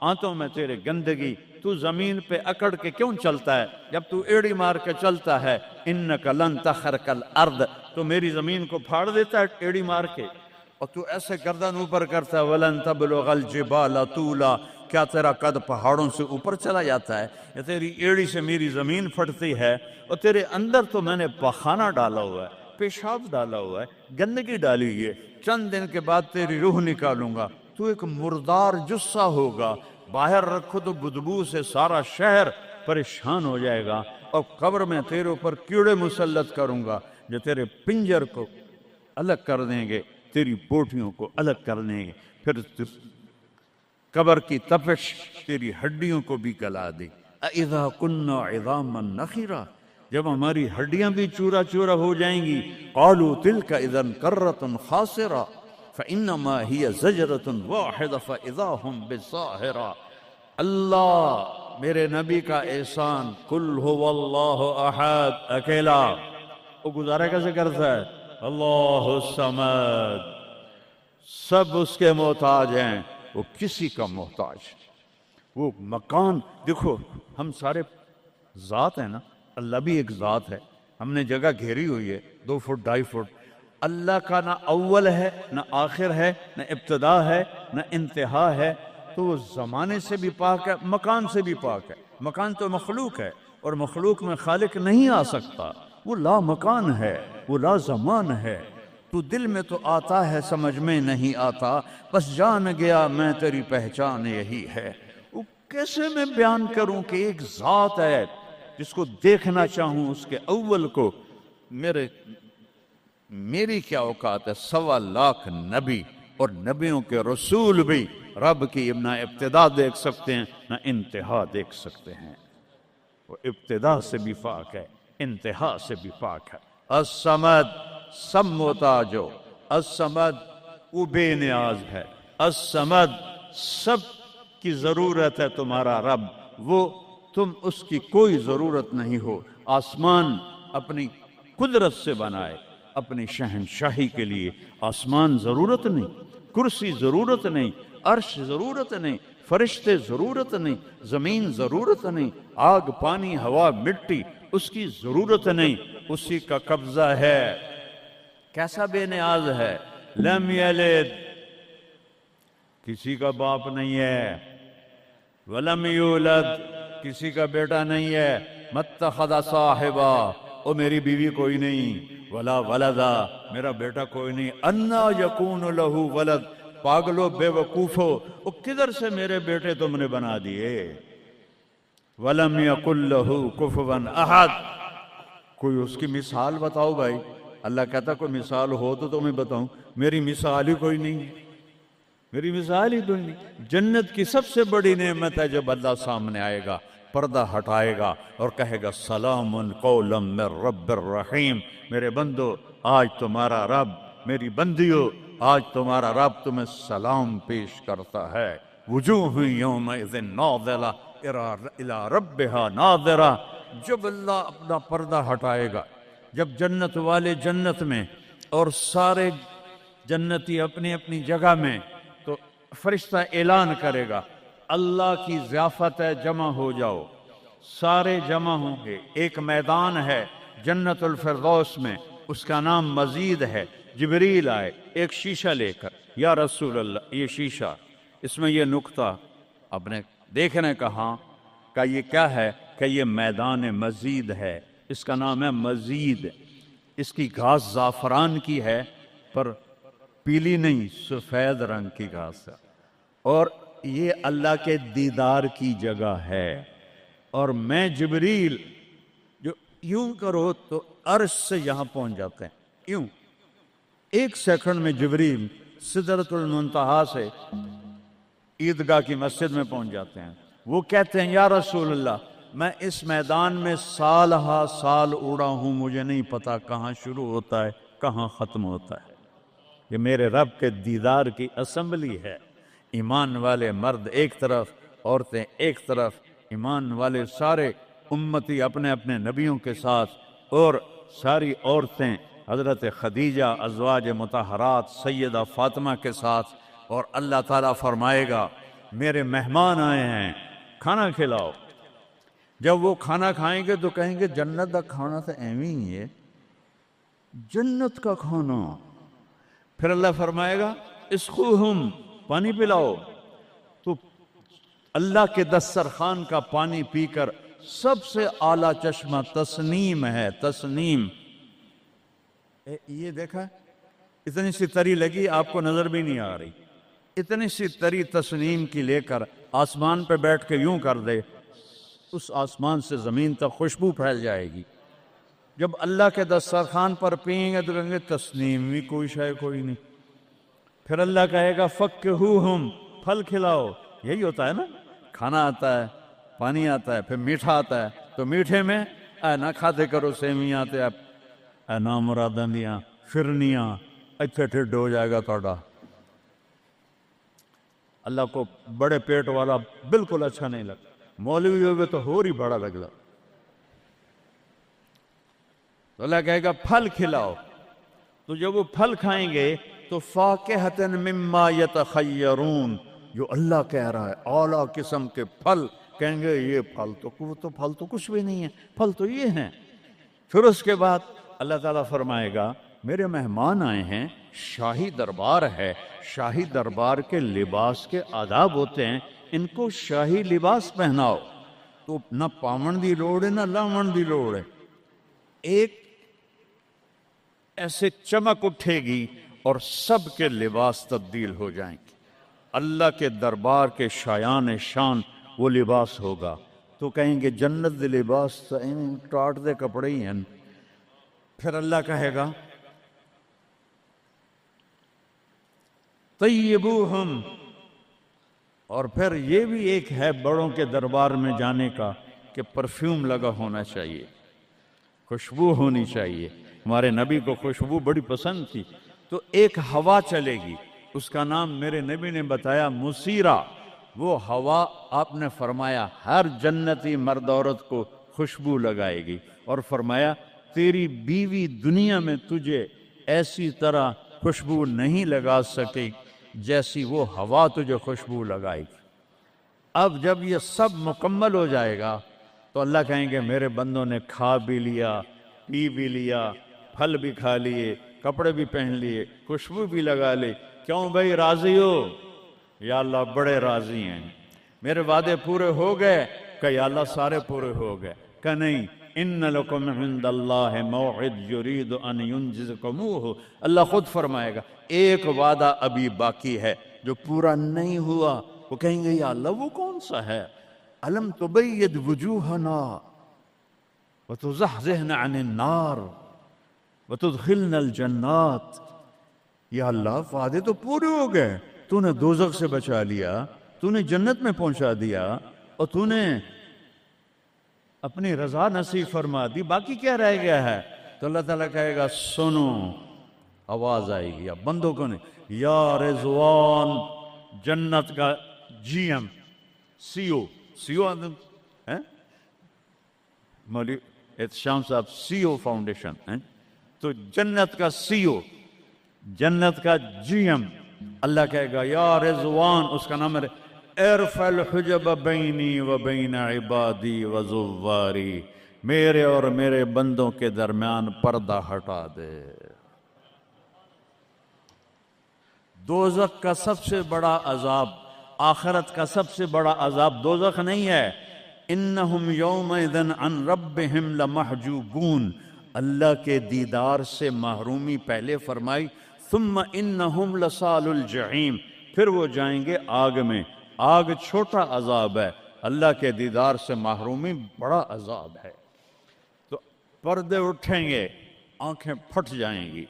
آنتوں میں تیرے گندگی، تو زمین پہ اکڑ کے کیوں چلتا ہے جب تو ایڑی مار کے چلتا ہے؟ انک لن تخرق الارض، تو میری زمین کو پھاڑ دیتا ہے ایڑی مار کے، اور تو ایسے گردن اوپر کرتا ہے. ولن تبلغ الجبال طولا، کیا تیرا قد پہاڑوں سے اوپر چلا جاتا ہے؟ یا تیری ایڑی سے میری زمین پھٹتی ہے؟ اور تیرے اندر تو میں نے پخانہ ڈالا ہوا ہے، پیشاب ڈالا ہوا ہے، گندگی ڈالی ہوئی ہے. چند دن کے بعد تیری روح نکالوں گا، تو ایک مردار جثہ ہوگا، باہر رکھو تو بدبو سے سارا شہر پریشان ہو جائے گا. اور قبر میں تیرے اوپر کیڑے مسلط کروں گا جو تیرے پنجر کو الگ کر دیں گے، تیری بوٹیوں کو الگ کر دیں گے. پھر قبر کی تپش تیری ہڈیوں کو بھی گلا دے. اذا كنا عظاما نخرا، جب ہماری ہڈیاں بھی چورا چورا ہو جائیں گی. قالوا تلك اذا كرة خاسرة فانما هي زجرة واحدة فاذا هم بالساهرة. اللہ میرے نبی کا احسان، قل هو اللہ احد، اکیلا. وہ گزارا کیسے کرتا ہے؟ اللہ الصمد، سب اس کے محتاج ہیں، وہ کسی کا محتاج. وہ مکان دیکھو، ہم سارے ذات ہیں نا، اللہ بھی ایک ذات ہے. ہم نے جگہ گھیری ہوئی ہے 2 فٹ 2.5 فٹ، اللہ کا نہ اول ہے نہ آخر ہے نہ ابتدا ہے نہ انتہا ہے، تو وہ زمانے سے بھی پاک ہے، مکان سے بھی پاک ہے۔ مکان تو مخلوق ہے، اور مخلوق میں خالق نہیں آ سکتا، وہ لا مکان ہے، وہ لا زمان ہے۔ تو دل میں تو آتا ہے، سمجھ میں نہیں آتا، بس جان گیا میں تیری پہچان یہی ہے۔ وہ کیسے میں بیان کروں کہ ایک ذات ہے جس کو دیکھنا چاہوں اس کے اول کو، میری کیا اوقات ہے؟ 1.25 لاکھ نبی اور نبیوں کے رسول بھی رب کی نہ ابتدا دیکھ سکتے ہیں نہ انتہا دیکھ سکتے ہیں۔ وہ ابتدا سے بھی پاک ہے، انتہا سے بھی پاک ہے۔ الصمد، سب محتاجو، الصمد وہ بے نیاز ہے، الصمد سب کی ضرورت ہے تمہارا رب، وہ تم اس کی کوئی ضرورت نہیں ہو۔ آسمان اپنی قدرت سے بنائے، اپنی شہنشاہی کے لیے آسمان ضرورت نہیں، کرسی ضرورت نہیں، عرش ضرورت نہیں، فرشتے ضرورت نہیں، زمین ضرورت نہیں، آگ پانی ہوا مٹی اس کی ضرورت نہیں، اسی کا قبضہ ہے۔ کیسا بے نیاز ہے؟ لم یلد، کسی کا باپ نہیں ہے، ولم یولد، کسی کا بیٹا نہیں ہے، متخذ صاحبہ، او میری بیوی کوئی نہیں، ولا ولدا، میرا بیٹا کوئی نہیں، انا یکون لہ ولد، پاگلو بے وقوفو، او کدھر سے میرے بیٹے تم نے بنا دیے؟ ولم یکن لہ کفوا احد، کوئی اس کی مثال بتاؤ بھائی۔ اللہ کہتا کوئی مثال ہو تو تمہیں بتاؤں، میری مثال ہی کوئی نہیں، میری مثال ہی کوئی نہیں۔ جنت کی سب سے بڑی نعمت ہے جب اللہ سامنے آئے گا، پردہ ہٹائے گا اور کہے گا سلام قولا من رب الرحیم، میرے بندو آج تمہارا رب، میری بندیو آج تمہارا رب تمہیں سلام پیش کرتا ہے۔ وجوہ یومئذ ناظرہ الی ربہا ناظرہ، جب اللہ اپنا پردہ ہٹائے گا، جب جنت والے جنت میں اور سارے جنتی اپنی اپنی جگہ میں، تو فرشتہ اعلان کرے گا اللہ کی ضیافت ہے، جمع ہو جاؤ۔ سارے جمع ہوں گے، ایک میدان ہے جنت الفردوس میں، اس کا نام مزید ہے۔ جبریل آئے ایک شیشہ لے کر، یا رسول اللہ یہ شیشہ، اس میں یہ نقطہ آپ نے دیکھنے کہاں کہ یہ کیا ہے؟ کہ یہ میدان مزید ہے، اس کا نام ہے مزید۔ اس کی گھاس زعفران کی ہے پر پیلی نہیں، سفید رنگ کی گھاس ہے، اور یہ اللہ کے دیدار کی جگہ ہے۔ اور میں جبریل جو یوں کرو تو عرش سے یہاں پہنچ جاتے ہیں، یوں 1 سیکنڈ میں جبریل سدرۃ المنتہا سے عیدگاہ کی مسجد میں پہنچ جاتے ہیں۔ وہ کہتے ہیں یا رسول اللہ میں اس میدان میں سال ہا سال اڑا ہوں، مجھے نہیں پتا کہاں شروع ہوتا ہے کہاں ختم ہوتا ہے۔ یہ میرے رب کے دیدار کی اسمبلی ہے۔ ایمان والے مرد ایک طرف، عورتیں ایک طرف، ایمان والے سارے امتی اپنے اپنے نبیوں کے ساتھ، اور ساری عورتیں حضرت خدیجہ ازواج مطہرات سیدہ فاطمہ کے ساتھ، اور اللہ تعالیٰ فرمائے گا میرے مہمان آئے ہیں کھانا کھلاؤ۔ جب وہ کھانا کھائیں گے تو کہیں گے جنت کا کھانا تو ایویں ہی ہے، جنت کا کھانا۔ پھر اللہ فرمائے گا اسقوہم، پانی پلاؤ، تو اللہ کے دسترخوان کا پانی پی کر سب سے اعلیٰ چشمہ تسنیم ہے، تسنیم۔ یہ دیکھا اتنی سی تری لگی، آپ کو نظر بھی نہیں آ رہی، اتنی سی تری تسنیم کی لے کر آسمان پہ بیٹھ کے یوں کر دے، اس آسمان سے زمین تک خوشبو پھیل جائے گی۔ جب اللہ کے دسترخوان پر پئیں گے تو کہیں گے تسنیم بھی کوئی شے کوئی نہیں۔ پھر اللہ کہے گا فکہوہم، پھل کھلاؤ۔ یہی ہوتا ہے نا، کھانا آتا ہے، پانی آتا ہے، پھر میٹھا آتا ہے، تو میٹھے میں اے نہ کھاتے کرو سیویاں تے اے نامراداں دیاں فرنیاں، اتھے ٹھڈ ہو جائے گا توڑا۔ اللہ کو بڑے پیٹ والا بالکل اچھا نہیں لگتا، مولوی ہوگے تو اور ہی بڑا لگتا۔ تو اللہ کہے گا پھل کھلاؤ، تو جب وہ پھل کھائیں گے تو فاکہۃ مما یتخیرون، جو اللہ کہہ رہا ہے اعلیٰ قسم کے پھل، کہیں گے یہ پھل تو کچھ بھی نہیں ہے، پھل تو یہ ہیں۔ پھر اس کے بعد اللہ تعالیٰ فرمائے گا میرے مہمان آئے ہیں، شاہی دربار ہے، شاہی دربار کے لباس کے آداب ہوتے ہیں، ان کو شاہی لباس پہناؤ۔ تو نہ پاون دی لوڑ ہے نہ لاون دی لوڑ ہے، ایک ایسے چمک اٹھے گی اور سب کے لباس تبدیل ہو جائیں گے۔ اللہ کے دربار کے شایان شان وہ لباس ہوگا، تو کہیں گے جنت دے لباس ٹاٹ دے کپڑے ہی ہیں۔ پھر اللہ کہے گا طیبوہم، اور پھر یہ بھی ایک ہے بڑوں کے دربار میں جانے کا کہ پرفیوم لگا ہونا چاہیے، خوشبو ہونی چاہیے۔ ہمارے نبی کو خوشبو بڑی پسند تھی، تو ایک ہوا چلے گی، اس کا نام میرے نبی نے بتایا مسیرہ۔ وہ ہوا آپ نے فرمایا ہر جنتی مرد عورت کو خوشبو لگائے گی، اور فرمایا تیری بیوی دنیا میں تجھے ایسی طرح خوشبو نہیں لگا سکے جیسی وہ ہوا تجھے خوشبو لگائے گی۔ اب جب یہ سب مکمل ہو جائے گا تو اللہ کہیں گے میرے بندوں نے کھا بھی لیا، پی بھی لیا، پھل بھی کھا لیے، کپڑے بھی پہن لیے، خوشبو بھی لگا لی، کیوں بھائی راضی ہو؟ یا اللہ بڑے راضی ہیں، میرے وعدے پورے ہو گئے؟ کہ یا اللہ سارے پورے ہو گئے۔ کہ نہیں، ان لکم عند اللہ موعد یرید ان ینجزکموہ، اللہ خود فرمائے گا ایک وعدہ ابھی باقی ہے جو پورا نہیں ہوا۔ وہ کہیں گے یا اللہ وہ کون سا ہے؟ الم تبید وجوہنا وتزحزحنا عن النار وتدخلنا الجنات۔ یا اللہ وعدے تو پورے ہو گئے، تو نے دوزخ سے بچا لیا، تو نے جنت میں پہنچا دیا، اور تو نے اپنی رضا نصیب فرما دی، باقی کیا رہ گیا ہے؟ تو اللہ تعالیٰ کہے گا سنو، آواز آئے گی، اب بندوں کو نہیں، یا رضوان، جنت کا جی ایم، سی او مولوی احتشام صاحب سی او فاؤنڈیشن، تو جنت کا سی او، جنت کا جی ایم، اللہ کہے گا یا رضوان، اس کا نام ہے ارفع الحجب بینی و بین عبادی و زواری، میرے اور میرے بندوں کے درمیان پردہ ہٹا دے۔ دوزخ کا سب سے بڑا عذاب، آخرت کا سب سے بڑا عذاب دوزخ نہیں ہے۔ انہم یومئذ عن ربہم لمحجوبون، اللہ کے دیدار سے محرومی پہلے فرمائی، ثم انہم لصال الجحیم، پھر وہ جائیں گے آگ میں۔ آگ چھوٹا عذاب ہے، اللہ کے دیدار سے محرومی بڑا عذاب ہے۔ تو پردے اٹھیں گے، آنکھیں پھٹ جائیں گی۔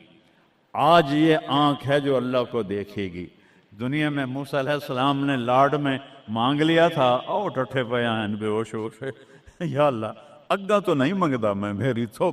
آج یہ آنکھ ہے جو اللہ کو دیکھے گی۔ دنیا میں موسیٰ علیہ السلام نے لاڈ میں مانگ لیا تھا، او ٹھٹھے پیان بے ہوش ہوش، یا اللہ اگا تو نہیں منگدا میں، میری تو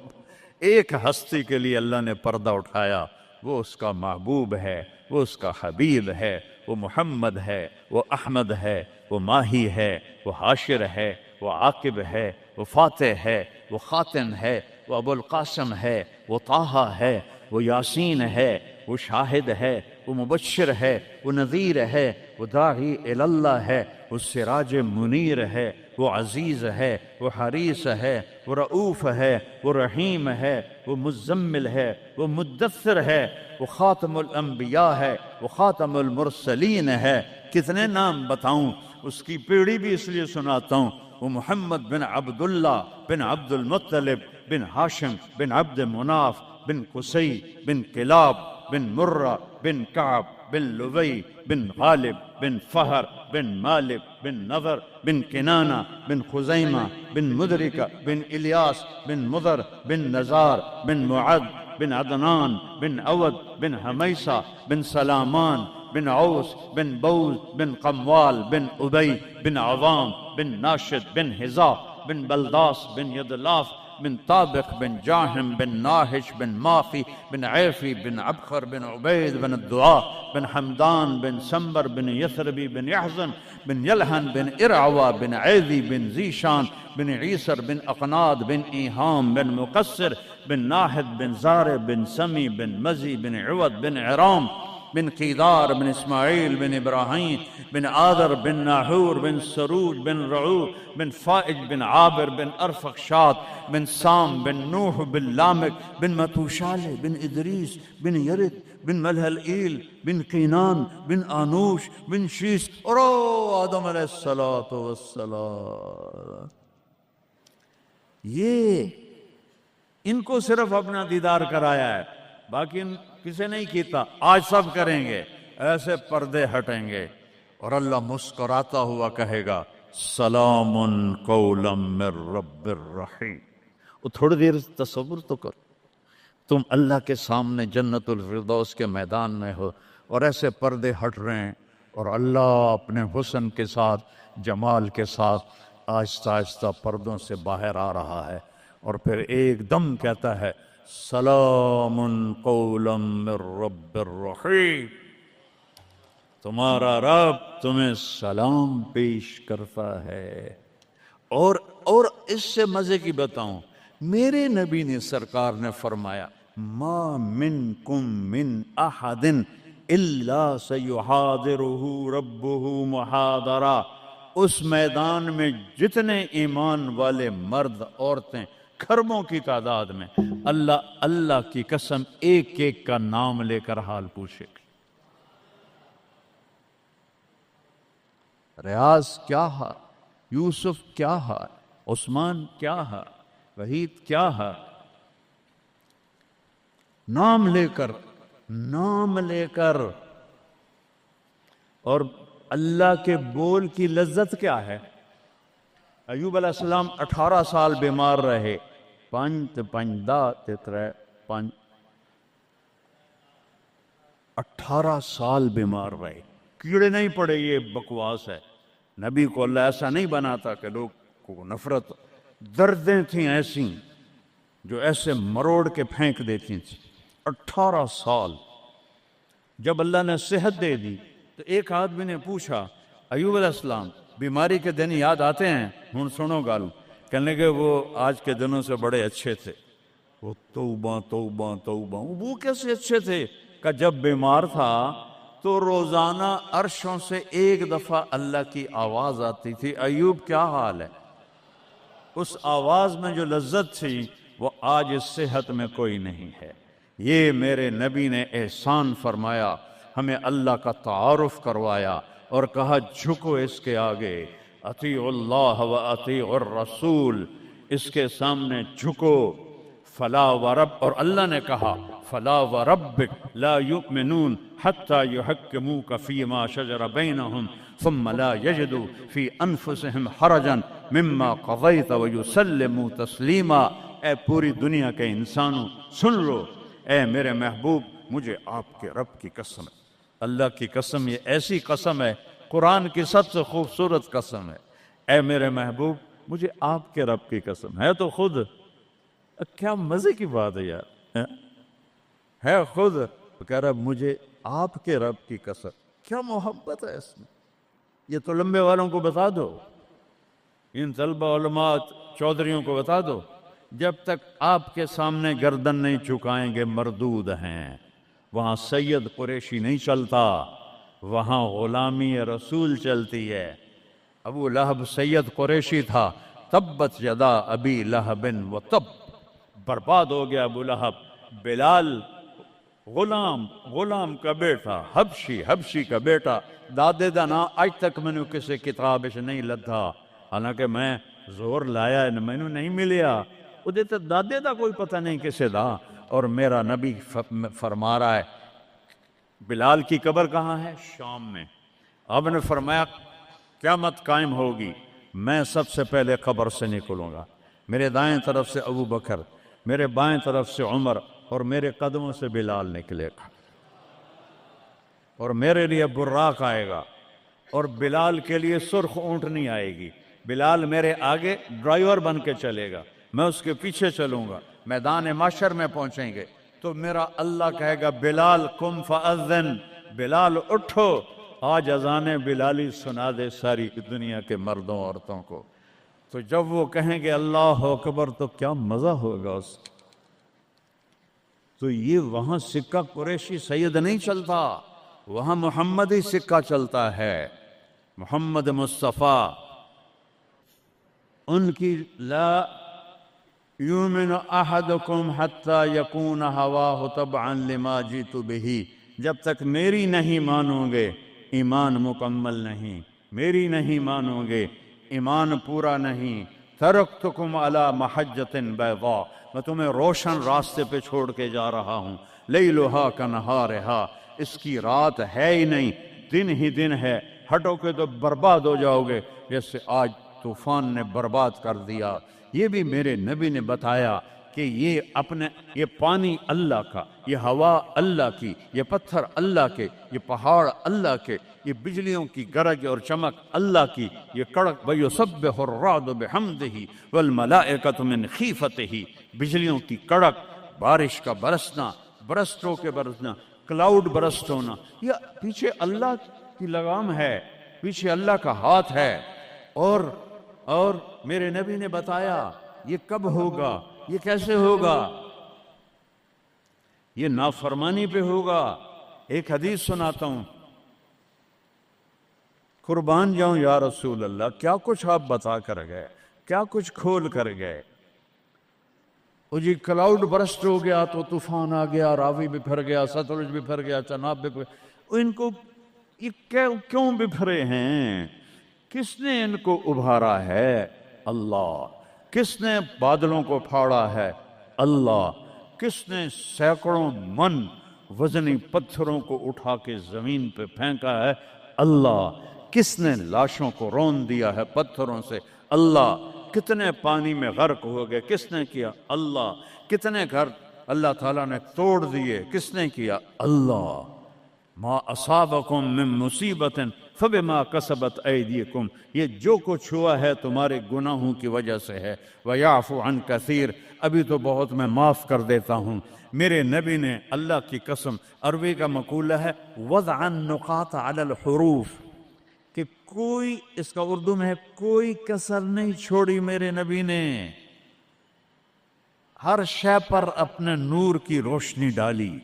ایک ہستی کے لیے اللہ نے پردہ اٹھایا، وہ اس کا محبوب ہے، وہ اس کا حبیب ہے، وہ محمد ہے، وہ احمد ہے، وہ ماہی ہے، وہ حاشر ہے، وہ عاقب ہے، وہ فاتح ہے، وہ خاتم ہے، وہ ابو القاسم ہے، وہ طٰہٰ ہے، وہ یاسین ہے، وہ شاہد ہے، وہ مبشر ہے، وہ نذیر ہے، وہ داعی الی اللہ ہے، وہ سراج منیر ہے، وہ عزیز ہے، وہ حریص ہے، وہ رؤوف ہے، وہ رحیم ہے، وہ مزمل ہے، وہ مدثر ہے، وہ خاتم الانبیاء ہے، وہ خاتم المرسلین ہے۔ کتنے نام بتاؤں، اس کی پیڑھی بھی اس لیے سناتا ہوں۔ وہ محمد بن عبداللہ بن عبد المطلب بن ہاشم بن عبد مناف بن قصی بن کلاب بن مرہ بن کعب بن لبی بن غالب بن فہر بن مالک بن نضر بن کنانہ بن خزیمہ بن مدرکہ بن الیاس بن مضر بن نزار بن معد بن عدنان بن عود بن حمیسہ بن سلامان بن عوس بن بوز بن قموال بن ابی بن عوام بن ناشد بن حذا بن بلداس بن یدلاف بن طابق بن جاہم بن ناہش بن مافی بن عیفی بن عبخر بن عبید بن الدعاء بن حمدان بن سمبر بن یثربی بن یحزن بن یلہن بن ارعوا بن عیدی بن زیشان بن عیسر بن اقناد بن ایہام بن مقصر بن ناحد بن زار بن سمی بن مزی بن عود بن عرام بن قیدار بن اسماعیل بن ابراہیم بن آدر بن ناحور بن سروج بن رعو بن فائج بن عابر بن ارفخشاد بن سام بن نوح بن لامک بن متوشالہ بن ادریس بن یرد بن ملہلئیل بن قینان بن آنوش بن شیس اور آدم علیہ السلام. یہ ان کو صرف اپنا دیدار کرایا ہے، باقی کسے نہیں کیتا. آج سب کریں گے، ایسے پردے ہٹیں گے اور اللہ مسکراتا ہوا کہے گا سلام قولا من رب الرحیم. وہ تھوڑی دیر تصور تو کرو، تم اللہ کے سامنے جنت الفردوس کے میدان میں ہو اور ایسے پردے ہٹ رہے ہیں اور اللہ اپنے حسن کے ساتھ، جمال کے ساتھ آہستہ آہستہ پردوں سے باہر آ رہا ہے اور پھر ایک دم کہتا ہے سلام قولا من رب الرحیم. تمہارا رب تمہیں سلام پیش کرتا ہے. اور اس سے مزے کی بتاؤں، میرے نبی نے سرکار نے فرمایا ما منکم من احد الا سیحاضرہ ربہ محاضرہ. اس میدان میں جتنے ایمان والے مرد عورتیں کھربوں کی تعداد میں، اللہ کی قسم ایک ایک کا نام لے کر حال پوچھے گا. ریاض کیا ہے، یوسف کیا ہے، عثمان کیا ہے، وحید کیا ہے، نام لے کر. اور اللہ کے بول کی لذت کیا ہے. ایوب علیہ السلام 18 سال بیمار رہے. 18 سال بیمار رہے، کیڑے نہیں پڑے. یہ بکواس ہے. نبی کو اللہ ایسا نہیں بناتا کہ لوگ کو نفرت. دردیں تھیں ایسی جو ایسے مروڑ کے پھینک دیتی تھیں. 18 سال. جب اللہ نے صحت دے دی تو ایک آدمی نے پوچھا ایوب علیہ السلام بیماری کے دن یاد آتے ہیں؟ ہن سنو گل. کہنے کہ وہ آج کے دنوں سے بڑے اچھے تھے. وہ توبہ توبہ توبہ. وہ کیسے اچھے تھے کہ جب بیمار تھا تو روزانہ عرشوں سے ایک دفعہ اللہ کی آواز آتی تھی ایوب کیا حال ہے. اس آواز میں جو لذت تھی وہ آج اس صحت میں کوئی نہیں ہے. یہ میرے نبی نے احسان فرمایا، ہمیں اللہ کا تعارف کروایا اور کہا جھکو اس کے آگے، اطیعوا اللہ و اطیعوا الرسول، اس کے سامنے جھکو. فلا ورب، اور اللہ نے کہا فلا وربک لا یؤمنون حتی یحکموک فیما شجر بینہم ثم لا یجدوا فی انفسہم حرجا مما قضیت ویسلموا تسلیما. اے پوری دنیا کے انسانوں سن لو، اے میرے محبوب مجھے آپ کے رب کی قسم ہے. اللہ کی قسم، یہ ایسی قسم ہے، قرآن کی سب سے خوبصورت قسم ہے. اے میرے محبوب مجھے آپ کے رب کی قسم ہے. تو خود کیا مزے کی بات ہے یار، ہے خود کہہ رہا مجھے آپ کے رب کی قسم. کیا محبت ہے اس میں. یہ تو لمبے والوں کو بتا دو، ان طلبہ علماء چودھریوں کو بتا دو، جب تک آپ کے سامنے گردن نہیں جھکائیں گے مردود ہیں. وہاں سید قریشی نہیں چلتا، وہاں غلامی رسول چلتی ہے. ابو لہب سید قریشی تھا. تبت یدا ابی لہب و تب، برباد ہو گیا ابو لہب. بلال غلام کا بیٹا، حبشی کا بیٹا. دادے دا نا آج تک میں نے کسی کتاب نہیں لدھا، حالانکہ میں زور لایا ہے میں نے نہیں ملیا. وہ دیتے دادے دا کوئی پتہ نہیں کسے دا. اور میرا نبی فرما رہا ہے بلال کی قبر کہاں ہے؟ شام میں. اب نے فرمایا قیامت قائم ہوگی، میں سب سے پہلے قبر سے نکلوں گا. میرے دائیں طرف سے ابو بکر، میرے بائیں طرف سے عمر، اور میرے قدموں سے بلال نکلے گا. اور میرے لیے براق آئے گا، اور بلال کے لیے سرخ اونٹ نہیں آئے گی. بلال میرے آگے ڈرائیور بن کے چلے گا، میں اس کے پیچھے چلوں گا. میدان محشر میں پہنچیں گے تو میرا اللہ کہے گا بلال قم فاذن، بلال اٹھو، آج اذان بلالی سنا دے ساری دنیا کے مردوں عورتوں کو. تو جب وہ کہیں گے اللہ اکبر تو کیا مزہ ہوگا اس کا. تو یہ وہاں سکہ قریشی سید نہیں چلتا، وہاں محمدی سکہ چلتا ہے، محمد مصطفیٰ، ان کی لا یؤمن احدکم حتی یکون ہواہ تبعا لما جئت بہ، جب تک میری نہیں مانو گے ایمان مکمل نہیں، میری نہیں مانو گے ایمان پورا نہیں۔ ترکتکم علی محجۃ بیضاء، میں تمہیں روشن راستے پہ چھوڑ کے جا رہا ہوں، لیلھا کنہارھا، اس کی رات ہے ہی نہیں، دن ہی دن ہے، ہٹو کے تو برباد ہو جاؤ گے جیسے آج طوفان نے برباد کر دیا۔ یہ بھی میرے نبی نے بتایا کہ یہ پانی اللہ کا، یہ ہوا اللہ کی، یہ پتھر اللہ کے، یہ پہاڑ اللہ کے، یہ بجلیوں کی گرج اور چمک اللہ کی، یہ کڑک وَيُسَبِّحُ الرَّعْدُ بِحَمْدِهِ وَالْمَلَائِكَةُ مِنْ خِيفَتِهِ، بجلیوں کی کڑک، بارش کا برسنا، برسٹوں کے برسنا، کلاؤڈ برسٹ ہونا، یہ پیچھے اللہ کی لگام ہے، پیچھے اللہ کا ہاتھ ہے۔ اور میرے نبی نے بتایا یہ کب ہوگا، یہ کیسے ہوگا، یہ نافرمانی پہ ہوگا۔ ایک حدیث سناتا ہوں، قربان جاؤں یا رسول اللہ، کیا کچھ آپ بتا کر گئے، کیا کچھ کھول کر گئے۔ وہ جی کلاؤڈ برسٹ ہو گیا تو طوفان آ گیا، راوی بکھر گیا، ستلج بکھر گیا، چناب بکھر، ان کو یہ کیوں بکھرے ہیں؟ کس نے ان کو ابھارا ہے؟ اللہ۔ کس نے بادلوں کو پھاڑا ہے؟ اللہ۔ کس نے سینکڑوں من وزنی پتھروں کو اٹھا کے زمین پہ پھینکا ہے؟ اللہ۔ کس نے لاشوں کو رون دیا ہے پتھروں سے؟ اللہ۔ کتنے پانی میں غرق ہو گئے، کس نے کیا؟ اللہ۔ کتنے گھر اللہ تعالیٰ نے توڑ دیے، کس نے کیا؟ اللہ۔ ما اصابکم من مصیبت فبما کسبت ایدیکم، یہ جو کچھ ہوا ہے تمہارے گناہوں کی وجہ سے ہے۔ ویعفو عن کثیر، ابھی تو بہت میں معاف کر دیتا ہوں۔ میرے نبی نے اللہ کی قسم، عربی کا مقولہ ہے وضع النقاط علی الحروف، کہ کوئی، اس کا اردو میں ہے کوئی کسر نہیں چھوڑی میرے نبی نے، ہر شے پر اپنے نور کی روشنی ڈالی۔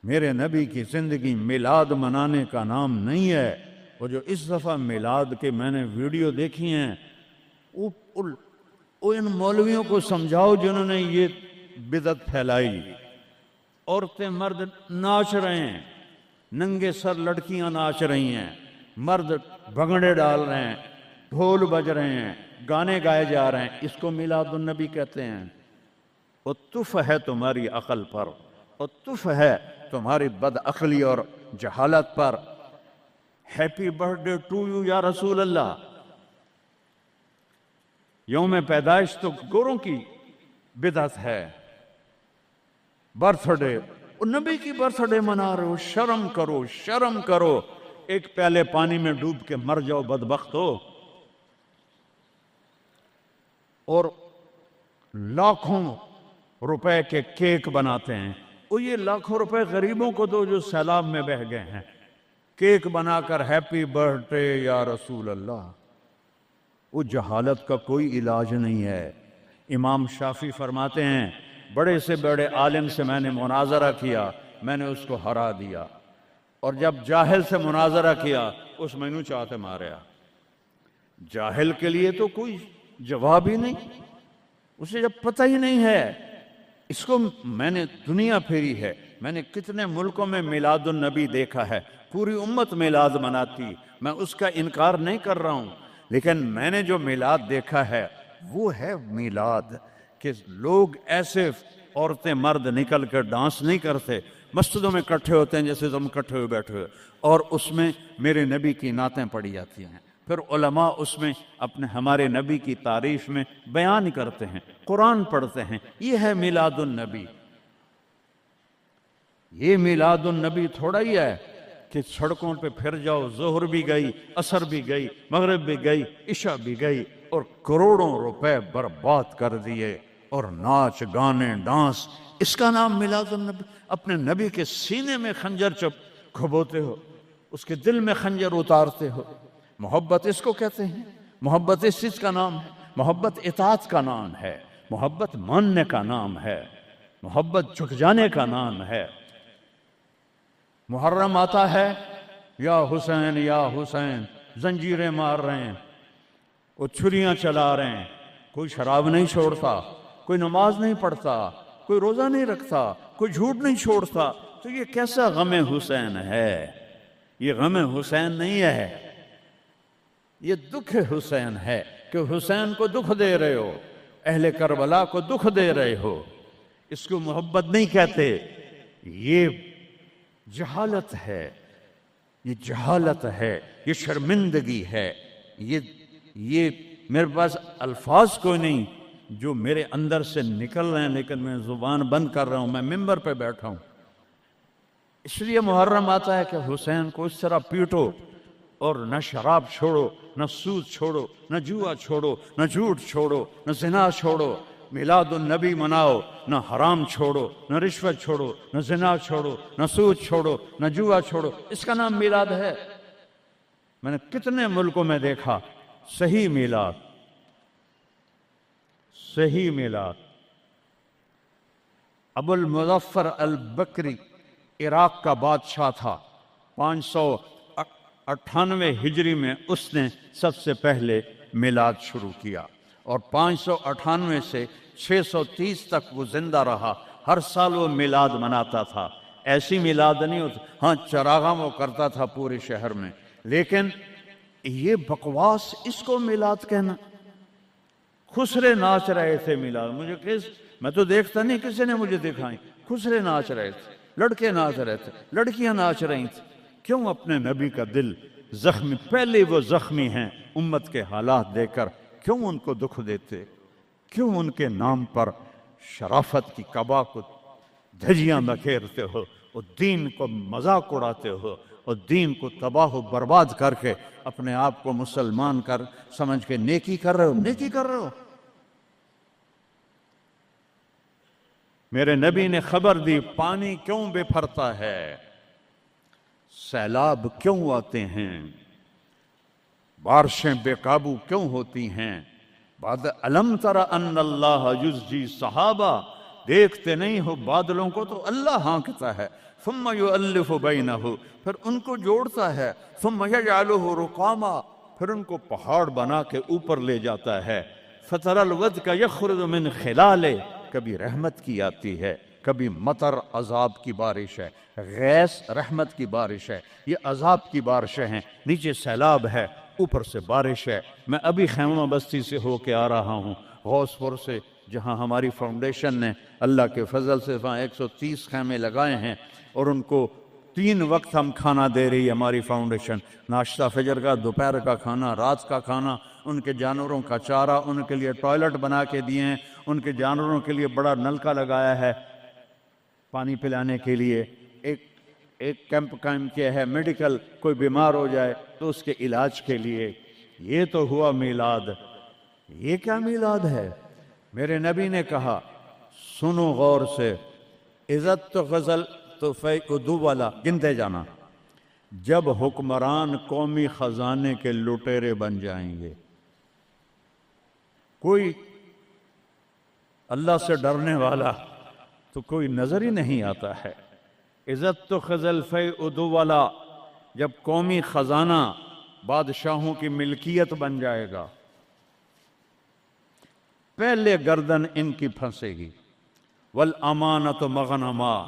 میرے نبی کی زندگی میلاد منانے کا نام نہیں ہے۔ وہ جو اس دفعہ میلاد کے میں نے ویڈیو دیکھی ہیں، وہ ان مولویوں کو سمجھاؤ جنہوں نے یہ بدعت پھیلائی۔ عورتیں مرد ناچ رہے ہیں، ننگے سر لڑکیاں ناچ رہی ہیں، مرد بھنگڑے ڈال رہے ہیں، ڈھول بج رہے ہیں، گانے گائے جا رہے ہیں، اس کو میلاد النبی کہتے ہیں۔ وہ تف ہے تمہاری عقل پر، اور تف ہے تمہاری بد عقلی اور جہالت پر۔ Happy birthday to you یا رسول اللہ، یوم پیدائش تو گوروں کی بدعت ہے۔ برتھ ڈے، نبی کی برتھ ڈے منا رہے ہو، شرم کرو، شرم کرو۔ ایک پیالے پانی میں ڈوب کے مر جاؤ بدبخت ہو۔ اور لاکھوں روپے کے کیک بناتے ہیں، وہ یہ لاکھوں روپے غریبوں کو دو جو سیلاب میں بہہ گئے ہیں، کیک بنا کر ہیپی برتھ ڈے یا رسول اللہ۔ وہ جہالت کا کوئی علاج نہیں ہے۔ امام شافعی فرماتے ہیں بڑے سے بڑے عالم سے میں نے مناظرہ کیا، میں نے اس کو ہرا دیا، اور جب جاہل سے مناظرہ کیا اس مینو چاہتے ماریا۔ جاہل کے لیے تو کوئی جواب ہی نہیں، اسے جب پتہ ہی نہیں ہے۔ اس کو میں نے دنیا پھیری ہے، میں نے کتنے ملکوں میں میلاد النبی دیکھا ہے، پوری امت میلاد مناتی، میں اس کا انکار نہیں کر رہا ہوں، لیکن میں نے جو میلاد دیکھا ہے وہ ہے میلاد کہ لوگ ایسے، عورتیں مرد نکل کر ڈانس نہیں کرتے، مسجدوں میں اکٹھے ہوتے ہیں جیسے تم اکٹھے ہوئے بیٹھے ہوئے، اور اس میں میرے نبی کی نعتیں پڑھی جاتی ہیں، پھر علماء اس میں اپنے ہمارے نبی کی تعریف میں بیان کرتے ہیں، قرآن پڑھتے ہیں۔ یہ ہے میلاد النبی۔ یہ میلاد النبی تھوڑا ہی ہے کہ سڑکوں پہ پھر جاؤ، ظہر بھی گئی، عصر بھی گئی، مغرب بھی گئی، عشاء بھی گئی، اور کروڑوں روپے برباد کر دیے، اور ناچ گانے ڈانس، اس کا نام میلاد النبی؟ اپنے نبی کے سینے میں خنجر کھبوتے ہو، اس کے دل میں خنجر اتارتے ہو۔ محبت اس کو کہتے ہیں، محبت اس چیز کا نام ہے، محبت اطاعت کا نام ہے، محبت ماننے کا نام ہے، محبت جھک جانے کا نام ہے۔ محرم آتا ہے، یا حسین زنجیریں مار رہے ہیں، وہ چھریاں چلا رہے ہیں، کوئی شراب نہیں چھوڑتا، کوئی نماز نہیں پڑھتا، کوئی روزہ نہیں رکھتا، کوئی جھوٹ نہیں چھوڑتا، تو یہ کیسا غم حسین ہے؟ یہ غم حسین نہیں ہے، یہ دکھ حسین ہے کہ حسین کو دکھ دے رہے ہو، اہل کربلا کو دکھ دے رہے ہو۔ اس کو محبت نہیں کہتے، یہ جہالت ہے، یہ جہالت ہے، یہ شرمندگی ہے، یہ میرے پاس الفاظ کوئی نہیں جو میرے اندر سے نکل رہے ہیں، لیکن میں زبان بند کر رہا ہوں، میں ممبر پہ بیٹھا ہوں۔ اس لیے محرم آتا ہے کہ حسین کو اس طرح پیٹو، اور نہ شراب چھوڑو، نہ سود چھوڑو، نہ جوا چھوڑو، نہ جھوٹ چھوڑو، نہ زنا چھوڑو، میلاد النبی مناؤ، نہ حرام چھوڑو، نہ رشوت چھوڑو، نہ زنا چھوڑو، نہ سود چھوڑو، نہ جوا چھوڑو۔ اس کا نام میلاد ہے۔ میں نے کتنے ملکوں میں دیکھا صحیح میلاد، صحیح میلاد۔ ابو المظفر البکری عراق کا بادشاہ تھا، 598 ہجری میں اس نے سب سے پہلے میلاد شروع کیا، اور 598 سے 630 تک وہ زندہ رہا۔ ہر سال وہ میلاد مناتا تھا۔ ایسی میلاد نہیں ہوتا، ہاں چراغاں وہ کرتا تھا پورے شہر میں، لیکن یہ بکواس، اس کو میلاد کہنا۔ خسرے ناچ رہے تھے میلاد، میں تو دیکھتا نہیں، کسی نے مجھے دکھائی، خسرے ناچ رہے تھے، لڑکے ناچ رہے تھے، لڑکیاں ناچ رہی تھیں۔ کیوں اپنے نبی کا دل زخمی، پہلے وہ زخمی ہیں امت کے حالات دے کر، کیوں ان کو دکھ دیتے؟ کیوں ان کے نام پر شرافت کی قبا کو دھجیاں بکھیرتے ہو، اور دین کو مذاق اڑاتے ہو، اور دین کو تباہ و برباد کر کے اپنے آپ کو مسلمان کر سمجھ کے نیکی کر رہے ہو؟ نیکی کر رہے ہو۔ میرے نبی نے خبر دی، پانی کیوں بے پھرتا ہے، سیلاب کیوں آتے ہیں، بارشیں بے قابو کیوں ہوتی ہیں۔ بعد علم تر ان اللہ یزجی صحابہ، دیکھتے نہیں ہو بادلوں کو تو اللہ ہانکتا ہے، ثم یؤلف بینہ، پھر ان کو جوڑتا ہے، ثم یجعلہ رقاما، پھر ان کو پہاڑ بنا کے اوپر لے جاتا ہے۔ فتر الودق یخرج من خلالہ، کبھی رحمت کی آتی ہے، کبھی مطر عذاب کی بارش ہے، غیث رحمت کی بارش ہے، یہ عذاب کی بارشیں ہیں، نیچے سیلاب ہے، اوپر سے بارش ہے۔ میں ابھی خیمہ بستی سے ہو کے آ رہا ہوں، غوث پور سے، جہاں ہماری فاؤنڈیشن نے اللہ کے فضل سے وہاں 130 خیمے لگائے ہیں، اور ان کو 3 وقت ہم کھانا دے رہی ہے ہماری فاؤنڈیشن، ناشتہ فجر کا، دوپہر کا کھانا، رات کا کھانا، ان کے جانوروں کا چارہ، ان کے لیے ٹوائلٹ بنا کے دیے ہیں، ان کے جانوروں کے لیے بڑا نلکا لگایا ہے پانی پلانے کے لیے، ایک کیمپ قائم کیا ہے، میڈیکل، کوئی بیمار ہو جائے تو اس کے علاج کے لیے۔ یہ تو ہوا میلاد۔ یہ کیا میلاد ہے؟ میرے نبی نے کہا، سنو غور سے، عزت تو غزل تو فیقدو والا، گنتے جانا، جب حکمران قومی خزانے کے لٹیرے بن جائیں گے، کوئی اللہ سے ڈرنے والا تو کوئی نظر ہی نہیں آتا ہے۔ عزت تو خزل فی ادو والا، جب قومی خزانہ بادشاہوں کی ملکیت بن جائے گا، پہلے گردن ان کی پھنسے گی۔ والامانت مغنما،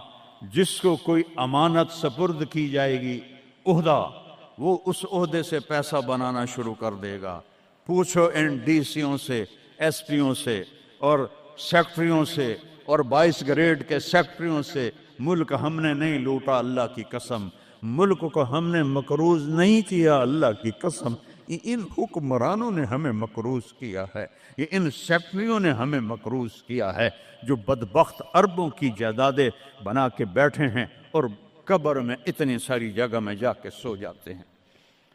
جس کو کوئی امانت سپرد کی جائے گی عہدہ، وہ اس عہدے سے پیسہ بنانا شروع کر دے گا۔ پوچھو ان ڈی سیوں سے، ایس پیوں سے، اور سیکٹریوں سے، اور 22 گریڈ کے سیکٹریوں سے، ملک ہم نے نہیں لوٹا، اللہ کی قسم، ملک کو ہم نے مقروض نہیں کیا، اللہ کی قسم، یہ ان حکمرانوں نے ہمیں مقروض کیا ہے، یہ ان سیکٹریوں نے ہمیں مقروض کیا ہے، جو بدبخت اربوں کی جائیدادیں بنا کے بیٹھے ہیں اور قبر میں اتنی ساری جگہ میں جا کے سو جاتے ہیں۔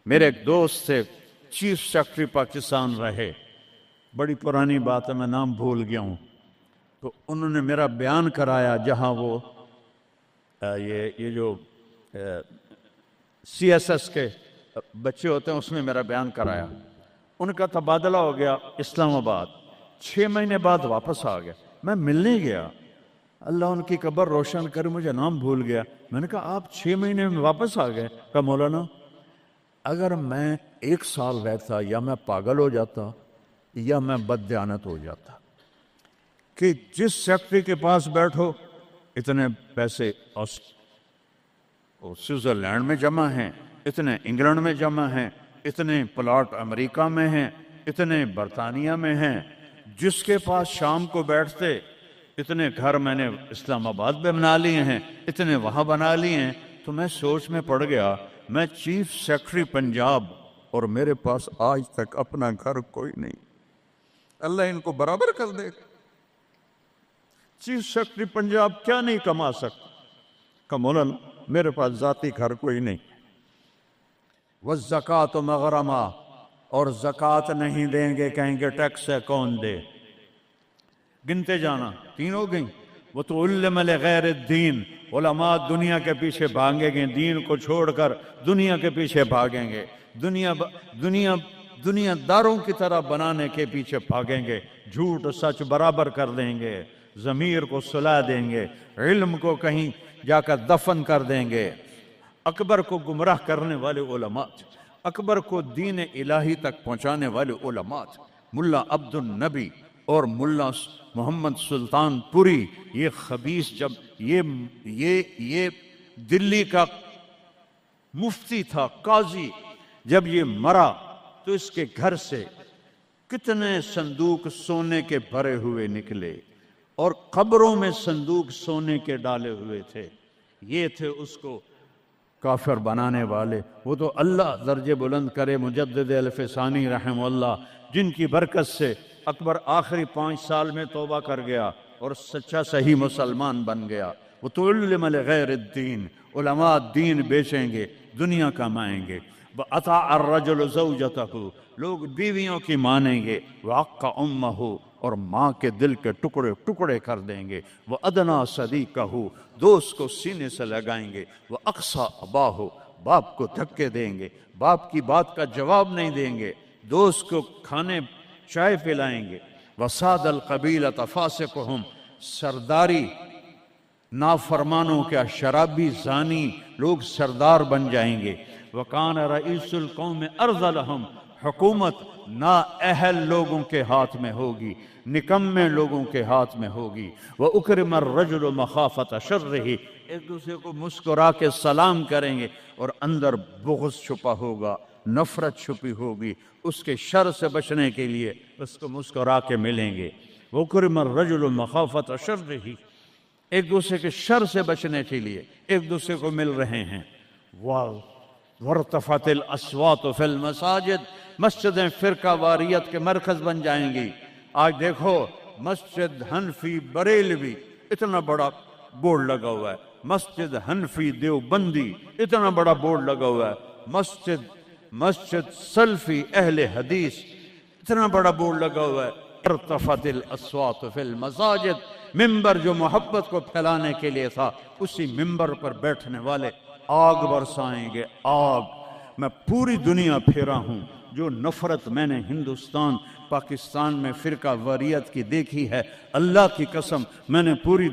میرے ایک دوست سے چیف سیکرٹری پاکستان رہے، بڑی پرانی بات ہے، میں نام بھول گیا ہوں، تو انہوں نے میرا بیان کرایا، جہاں وہ یہ جو سی ایس ایس کے بچے ہوتے ہیں اس میں میرا بیان کرایا۔ ان کا تبادلہ ہو گیا اسلام آباد، 6 مہینے بعد واپس آ گیا۔ میں ملنے گیا، اللہ ان کی قبر روشن کر، مجھے نام بھول گیا۔ میں نے کہا آپ 6 مہینے میں واپس آ گئے؟ کہا مولانا اگر میں 1 سال رہتا یا میں پاگل ہو جاتا یا میں بددیانت ہو جاتا، کہ جس سیکٹری کے پاس بیٹھو اتنے پیسے سوئٹزرلینڈ میں جمع ہیں، اتنے انگلینڈ میں جمع ہیں، اتنے پلاٹ امریکہ میں ہیں، اتنے برطانیہ میں ہیں، جس کے پاس شام کو بیٹھتے اتنے گھر میں نے اسلام آباد میں بنا لیے ہیں، اتنے وہاں بنا لیے ہیں۔ تو میں سوچ میں پڑ گیا، میں چیف سیکرٹری پنجاب اور میرے پاس آج تک اپنا گھر کوئی نہیں، اللہ ان کو برابر کر دے۔ چیف سیکرٹری پنجاب کیا نہیں کما سکتا؟ کہ مولانا میرے پاس ذاتی گھر کوئی نہیں۔ والزکوٰۃ مغرمہ، اور زکوٰۃ نہیں دیں گے، کہیں گے ٹیکس ہے کون دے؟ گنتے جانا، 3 ہو گئیں۔ وَتُعَلِّمَ لِغَيْرِ الدِّينِ، علماء دنیا کے پیچھے بھاگیں گے، دین کو چھوڑ کر دنیا کے پیچھے بھاگیں گے، دنیا داروں کی طرح بنانے کے پیچھے بھاگیں گے، جھوٹ سچ برابر کر دیں گے، ضمیر کو سلا دیں گے، علم کو کہیں جا کر دفن کر دیں گے۔ اکبر کو گمراہ کرنے والے علماء، اکبر کو دین الہی تک پہنچانے والے علماء، ملا عبد النبی اور ملا محمد سلطان پوری، یہ خبیث جب یہ دلی کا مفتی تھا، قاضی، جب یہ مرا تو اس کے گھر سے کتنے صندوق سونے کے بھرے ہوئے نکلے، اور قبروں میں صندوق سونے کے ڈالے ہوئے تھے۔ یہ تھے اس کو کافر بنانے والے۔ وہ تو اللہ درجے بلند کرے مجدد الف ثانی رحمہ اللہ، جن کی برکت سے اکبر آخری 5 سال میں توبہ کر گیا اور سچا صحیح مسلمان بن گیا۔ وَتُعَلِّمَ لِغَيْرِ الدِّينِ، علماء دین بیچیں گے، دنیا کمائیں گے۔ وَأَطَاعَ الرَّجُلُ زَوْجَتَهُ، لوگ بیویوں کی مانیں گے۔ وَعَقَّ أُمَّهُ، اور ماں کے دل کے ٹکڑے ٹکڑے کر دیں گے۔ وَأَدْنَىٰ صَدِيقَهُ، دوست کو سینے سے لگائیں گے۔ وَأَقْصَىٰ أَبَاهُ، باپ کو دھکے دیں گے، باپ کی بات کا جواب نہیں دیں گے، دوست کو کھانے چائے پلائیں گے۔ وَسَادَ الْقَبِيلَةَ فَاسِقُهُمْ، سرداری نافرمانوں کا شرابی زانی لوگ سردار بن جائیں گے۔ وَكَانَ رَئِيسُ الْقَوْمِ أَرْذَلَهُمْ، حکومت نااہل لوگوں کے ہاتھ میں ہوگی، نکمے لوگوں کے ہاتھ میں ہوگی۔ وَأُكْرِمَ الرَّجُلُ مَخَافَةَ شَرِّهِ، ایک دوسرے کو مسکرا کے سلام کریں گے، اور اندر بغض چھپا ہوگا، نفرت چھپی ہوگی، اس کے شر سے بچنے کے لیے اس کو مسکرا کے ملیں گے۔ وَأُكْرِمَ الرَّجُلُ مَخَافَةَ شَرِّهِ، ایک دوسرے کے شر سے بچنے کے لیے ایک دوسرے کو مل رہے ہیں۔ وَارْتَفَعَتِ الْأَصْوَاتُ فِي الْمَسَاجِدِ، مسجدیں فرقہ واریت کے مرکز بن جائیں گی۔ آج دیکھو مسجد حنفی بریلوی اتنا بڑا بورڈ لگا ہوا ہے، مسجد حنفی دیوبندی اتنا بڑا بورڈ لگا ہوا ہے، مسجد سلفی اہل حدیث اتنا بڑا بورڈ لگا ہوا ہے۔ ارتفعت الاصوات فی المساجد، ممبر جو محبت کو پھیلانے کے لیے تھا، اسی ممبر پر بیٹھنے والے آگ برسائیں گے، آگ۔ میں پوری دنیا پھیرا ہوں، جو نفرت میں نے ہندوستان پاکستان میں فرقہ واریت کی دیکھی ہے، اللہ کی قسم میں نے پوری